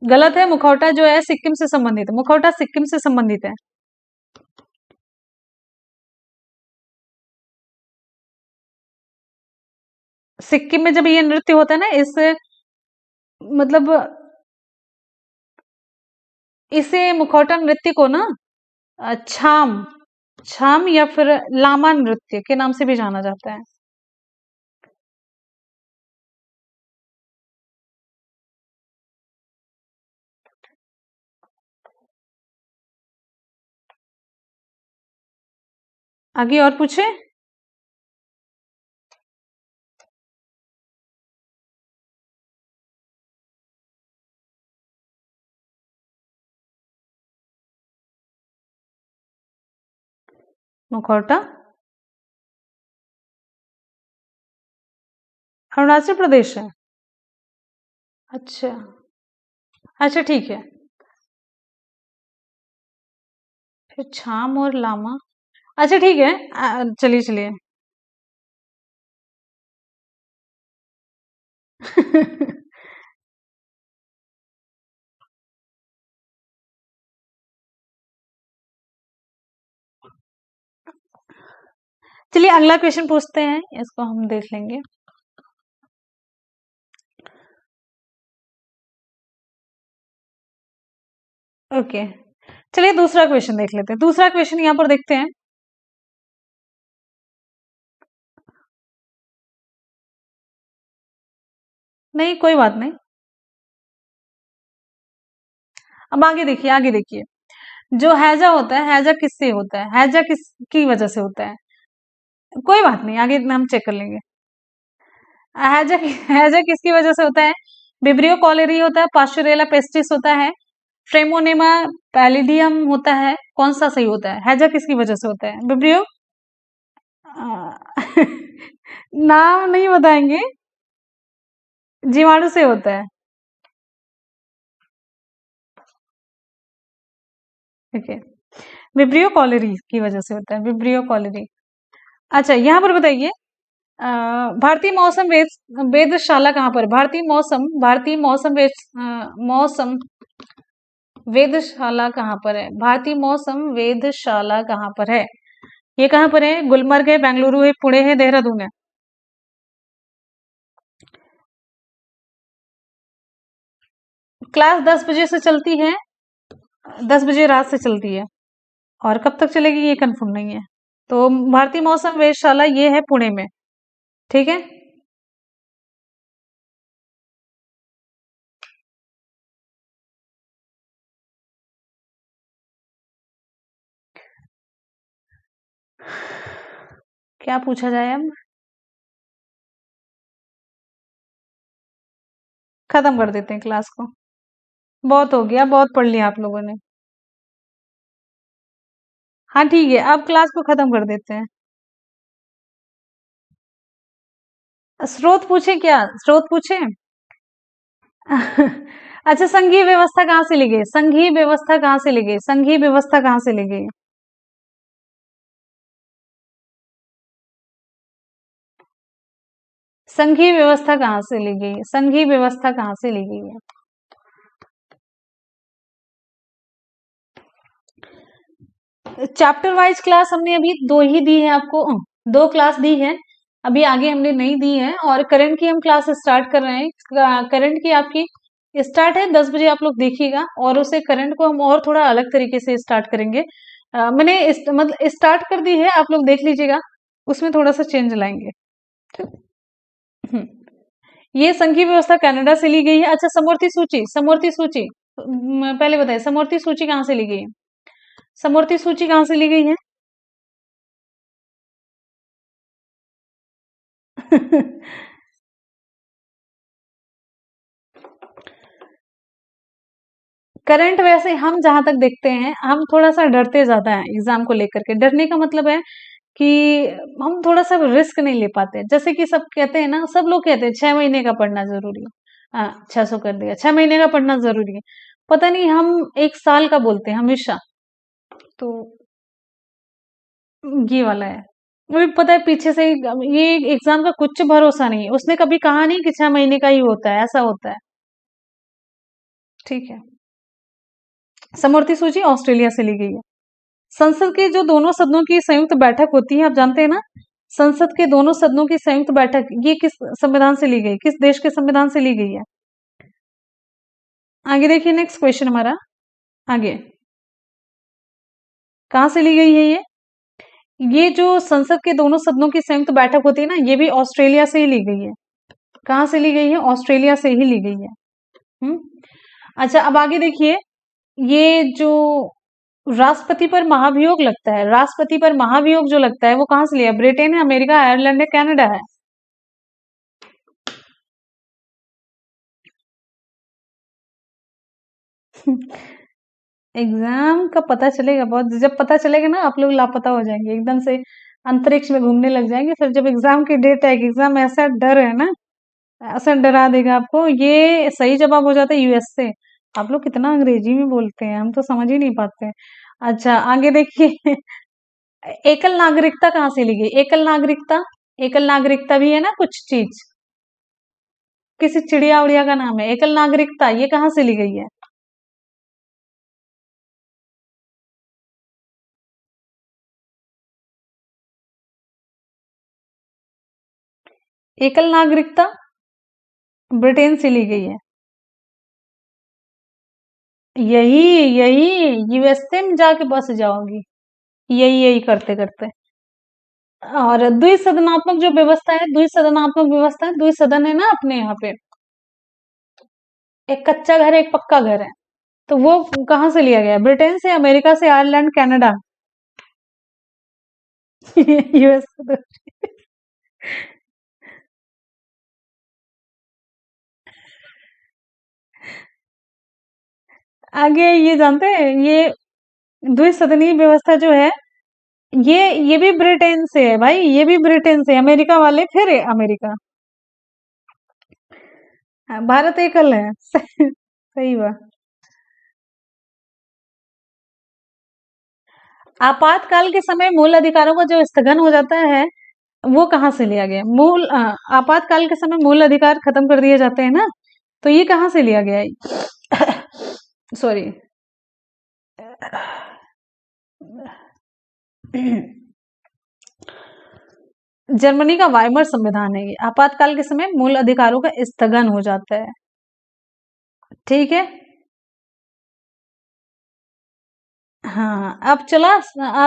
गलत है, मुखौटा जो है सिक्किम से संबंधित है, मुखौटा सिक्किम से संबंधित है। सिक्किम में जब ये नृत्य होता है ना, इस मतलब इसे मुखौटा नृत्य को ना छाम छाम या फिर लामा नृत्य के नाम से भी जाना जाता है। आगे और पूछे। मुखौटा अरुणाचल प्रदेश है। अच्छा, अच्छा ठीक है। फिर छाम और लामा, अच्छा ठीक है, चलिए चलिए। चलिए अगला क्वेश्चन पूछते हैं, इसको हम देख लेंगे। ओके, चलिए दूसरा क्वेश्चन देख लेते हैं। दूसरा क्वेश्चन यहाँ पर देखते हैं। नहीं कोई बात नहीं। अब आगे देखिए, आगे देखिए। जो हैजा होता है, हैजा किससे होता है? हैजा किसकी वजह से होता है? कोई बात नहीं, आगे हम चेक कर लेंगे। हैजा हैजा किसकी वजह से होता है? विब्रियो कॉलेरी होता है, पास्चुरेला पेस्टिस होता है, फ्रेमोनेमा पैलिडियम होता है। कौन सा सही होता है? हैजा किसकी वजह से होता है? विब्रियो नाम नहीं बताएंगे, जीवाणु से होता है। ठीक है, विब्रियो कॉलेरी की वजह से होता है, विब्रियो कॉलेरी। अच्छा यहाँ पर बताइए, अ, भारतीय मौसम वेधशाला कहाँ पर? भारतीय मौसम मौसम वेधशाला कहाँ पर है? भारतीय मौसम वेधशाला कहाँ पर है? ये कहाँ पर है? गुलमर्ग है, बेंगलुरु है, पुणे है, देहरादून है। क्लास 10 बजे से चलती है, 10 बजे रात से चलती है, और कब तक चलेगी ये कंफर्म नहीं है। तो भारतीय मौसम वेधशाला ये है पुणे में। ठीक है, क्या पूछा जाए अब? खत्म कर देते हैं क्लास को। बहुत हो गया, बहुत पढ़ लिया आप लोगों ने। हाँ ठीक है, अब क्लास को खत्म कर देते हैं। स्रोत पूछे क्या? स्रोत पूछे? अच्छा, संघीय व्यवस्था कहाँ से ली गई? संघीय व्यवस्था कहाँ से ली गई? संघीय व्यवस्था कहाँ से ली गई? संघीय व्यवस्था कहाँ से ली गई? संघीय व्यवस्था कहाँ से ली गई है? चैप्टर वाइज क्लास हमने अभी दो ही दी है आपको, दो क्लास दी है, अभी आगे हमने नहीं दी है। और करंट की हम क्लास स्टार्ट कर रहे हैं। करंट की आपकी स्टार्ट है 10 बजे, आप लोग देखिएगा। और उसे करंट को हम और थोड़ा अलग तरीके से स्टार्ट करेंगे। मैंने मतलब स्टार्ट कर दी है, आप लोग देख लीजिएगा, उसमें थोड़ा सा चेंज लाएंगे। हम्म, ये संघीय व्यवस्था कनाडा से ली गई है। अच्छा, समवर्ती सूची, समवर्ती सूची, पहले बताइए समवर्ती सूची कहाँ से ली गई है? समवर्ती सूची कहाँ से ली गई है? करंट वैसे हम जहां तक देखते हैं, हम थोड़ा सा डरते ज्यादा हैं एग्जाम को लेकर के। डरने का मतलब है कि हम थोड़ा सा रिस्क नहीं ले पाते। जैसे कि सब कहते हैं ना, सब लोग कहते हैं 6 महीने का पढ़ना जरूरी है। हाँ, 600 कर दिया, 6 महीने का पढ़ना जरूरी है। पता नहीं हम 1 साल का बोलते हैं हमेशा। तो ये वाला है। मुझे पता है पीछे से ये एग्जाम का कुछ भरोसा नहीं है, उसने कभी कहा नहीं कि 6 महीने का ही होता है, ऐसा होता है। ठीक है, समवर्ती सूची ऑस्ट्रेलिया से ली गई है। संसद के जो दोनों सदनों की संयुक्त बैठक होती है, आप जानते हैं ना, संसद के दोनों सदनों की संयुक्त बैठक ये किस संविधान से ली गई? किस देश के संविधान से ली गई है? आगे देखिए, नेक्स्ट क्वेश्चन हमारा। आगे कहाँ से ली गई है ये जो संसद के दोनों सदनों की संयुक्त बैठक होती है ना, ये भी ऑस्ट्रेलिया से ही ली गई है। कहाँ से ली गई है? ऑस्ट्रेलिया से ही ली गई है। हम्म। अच्छा, अब आगे देखिए, ये जो राष्ट्रपति पर महाभियोग लगता है, राष्ट्रपति पर महाभियोग जो लगता है वो कहाँ से लिया? ब्रिटेन है, अमेरिका, आयरलैंड है, कनाडा है? एग्जाम का पता चलेगा बहुत, जब पता चलेगा ना आप लोग लापता हो जाएंगे एकदम से, अंतरिक्ष में घूमने लग जाएंगे। फिर जब एग्जाम की डेट आएगी, एग्जाम ऐसा डर है ना, ऐसा डरा देगा आपको। ये सही जवाब हो जाता है यूएस से। आप लोग कितना अंग्रेजी में बोलते हैं, हम तो समझ ही नहीं पाते हैं। अच्छा आगे देखिए। एकल नागरिकता कहाँ से ली गई? एकल नागरिकता, एकल नागरिकता भी है ना कुछ चीज, किसी चिड़िया उड़िया का नाम है एकल नागरिकता, ये कहाँ से ली गई है? एकल नागरिकता ब्रिटेन से ली गई है। यही यही यूएसए में जाके बस जाओगी, यही यही करते करते। और द्विसदनात्मक जो व्यवस्था है, द्विसदनात्मक व्यवस्था है, द्विसदन है ना अपने यहाँ पे, एक कच्चा घर है एक पक्का घर है, तो वो कहाँ से लिया गया है? ब्रिटेन से, अमेरिका से, आयरलैंड, कनाडा। यूएस। आगे ये जानते हैं, ये द्विसदनीय व्यवस्था जो है, ये भी ब्रिटेन से है भाई, ये भी ब्रिटेन से, अमेरिका वाले फिर अमेरिका। भारत एकल है। सही बात। आपातकाल के समय मूल अधिकारों का जो स्थगन हो जाता है, वो कहाँ से लिया गया? आपातकाल के समय मूल अधिकार खत्म कर दिए जाते हैं ना, तो ये कहाँ से लिया गया है? सॉरी। जर्मनी का वाइमर संविधान है ये। आपातकाल के समय मूल अधिकारों का स्थगन हो जाता है। ठीक है। हाँ, अब चला,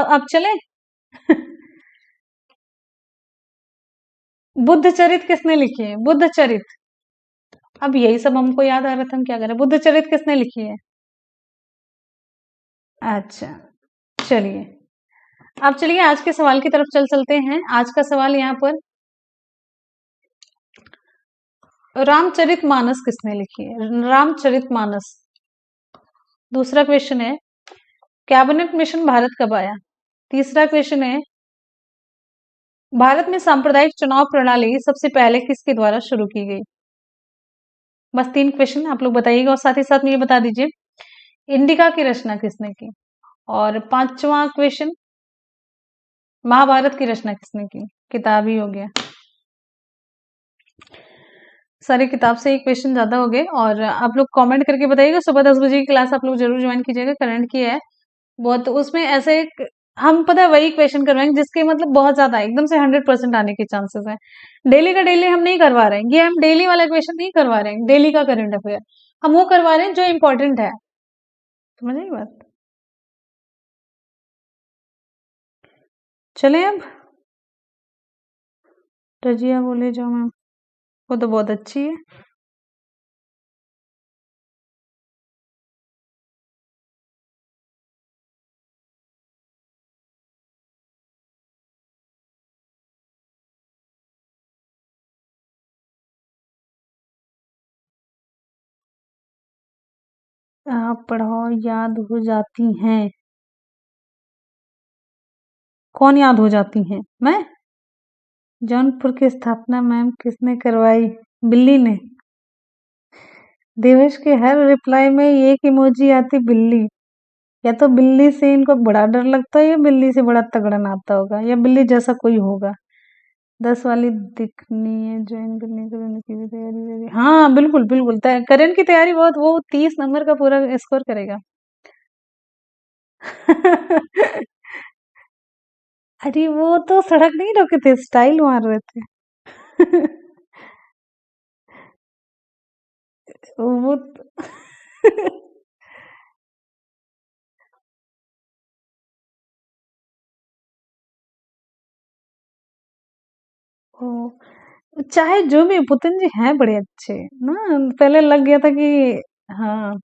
अब चले। बुद्ध चरित किसने लिखी है? बुद्ध चरित। अब यही सब हमको याद आ रहा था, हम क्या करें? बुद्ध चरित किसने लिखी है? अच्छा, चलिए। अब चलिए आज के सवाल की तरफ चलते हैं। आज का सवाल यहाँ पर, रामचरितमानस किसने लिखी है? रामचरितमानस। दूसरा क्वेश्चन है, कैबिनेट मिशन भारत कब आया? तीसरा क्वेश्चन है, भारत में सांप्रदायिक चुनाव प्रणाली सबसे पहले किसके द्वारा शुरू की गई? बस 3 क्वेश्चन आप लोग बताइएगा, और साथ ही साथ में ये बता दीजिए, इंडिका की रचना किसने की? और 5वां क्वेश्चन, महाभारत की रचना किसने की? किताब ही हो गया। सारी किताब से एक क्वेश्चन ज्यादा हो गए। और आप लोग कमेंट करके बताइएगा, सुबह 10 बजे की क्लास आप लोग जरूर ज्वाइन कीजिएगा, करंट की है बहुत, तो उसमें ऐसे हम पता है वही क्वेश्चन करवाएंगे जिसके मतलब बहुत ज्यादा एकदम से 100% आने के चांसेस हैं। डेली का डेली हम नहीं करवा रहे हैं, ये हम डेली वाला क्वेश्चन नहीं करवा रहे हैं, डेली का करंट अफेयर हम वो करवा रहे हैं जो इंपॉर्टेंट है। समझ आई बात? चले अब, रजिया बोले जो मैम, वो तो बहुत अच्छी है। आप पढ़ाओ, याद हो जाती हैं। कौन याद हो जाती हैं? मैं। जौनपुर की स्थापना मैम किसने करवाई? बिल्ली ने। देवेश के हर रिप्लाई में एक इमोजी आती बिल्ली। या तो बिल्ली से इनको बड़ा डर लगता है, या बिल्ली से बड़ा तगड़ा नाता होगा, या बिल्ली जैसा कोई होगा। 10 वाली दिखनी है, ज्वाइन करने के लिए की भी तैयारी वैयारी। हाँ बिल्कुल बिल्कुल, करण की तैयारी बहुत, वो 30 नंबर का पूरा स्कोर करेगा। अरे वो तो सड़क नहीं रोके थे, स्टाइल मार रहे थे। वो ओ, चाहे जो भी, पुतन जी हैं बड़े अच्छे ना। पहले लग गया था कि हाँ।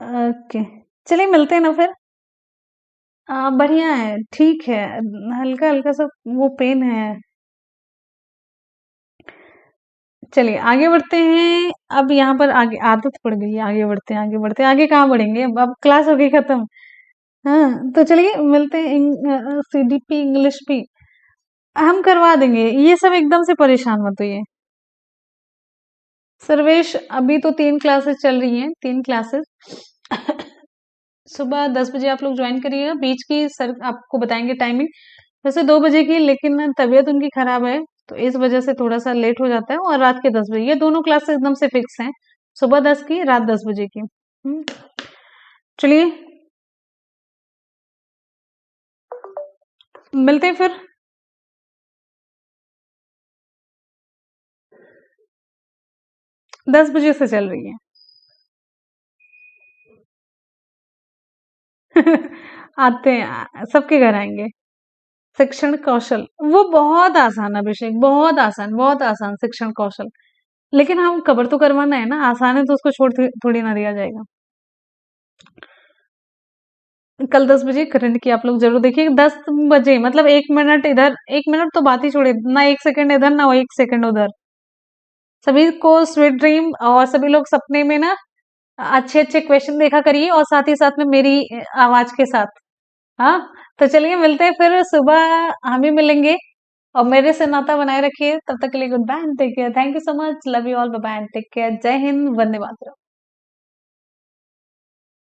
ओके, चलिए मिलते हैं ना फिर। बढ़िया है, ठीक है। हल्का हल्का सा वो पेन है। चलिए आगे बढ़ते हैं। अब यहाँ पर आगे आदत पड़ गई है, आगे बढ़ते हैं, आगे बढ़ते हैं, आगे कहाँ बढ़ेंगे? अब क्लास हो गई खत्म। हाँ, तो चलिए मिलते हैं सीडीपी इंग्लिश भी हम करवा देंगे, ये सब एकदम से परेशान मत होइए। सर्वेश अभी तो 3 क्लासेस चल रही हैं, 3 क्लासेस सुबह 10 बजे आप लोग ज्वाइन करिएगा, बीच की सर आपको बताएंगे टाइमिंग, वैसे 2 बजे की, लेकिन तबीयत उनकी खराब है तो इस वजह से थोड़ा सा लेट हो जाता है, और रात के 10 बजे, ये दोनों क्लासेस एकदम से फिक्स हैं, सुबह 10 की, रात 10 बजे की। चलिए मिलते हैं फिर। 10 बजे से चल रही है। आते हैं, सबके घर आएंगे। शिक्षण कौशल वो बहुत आसान अभिषेक, बहुत आसान शिक्षण कौशल, लेकिन हम कवर तो करवाना है ना, आसान है तो उसको छोड़ थोड़ी ना दिया जाएगा। कल 10 बजे करंट की आप लोग जरूर देखिए, 10 बजे मतलब 1 मिनट इधर, 1 मिनट तो बात ही छोड़े ना, 1 सेकंड इधर ना 1 सेकंड उधर। सभी को स्वीट ड्रीम, और सभी लोग सपने में ना अच्छे अच्छे क्वेश्चन देखा करिए, और साथ ही साथ में मेरी आवाज के साथ। हाँ, तो चलिए मिलते हैं फिर सुबह, हम ही मिलेंगे, और मेरे से नाता बनाए रखिए, तब तक के लिए good bye, take care, thank you so much, love you all, bye bye, take care, जय हिंद, वंदे मातरम।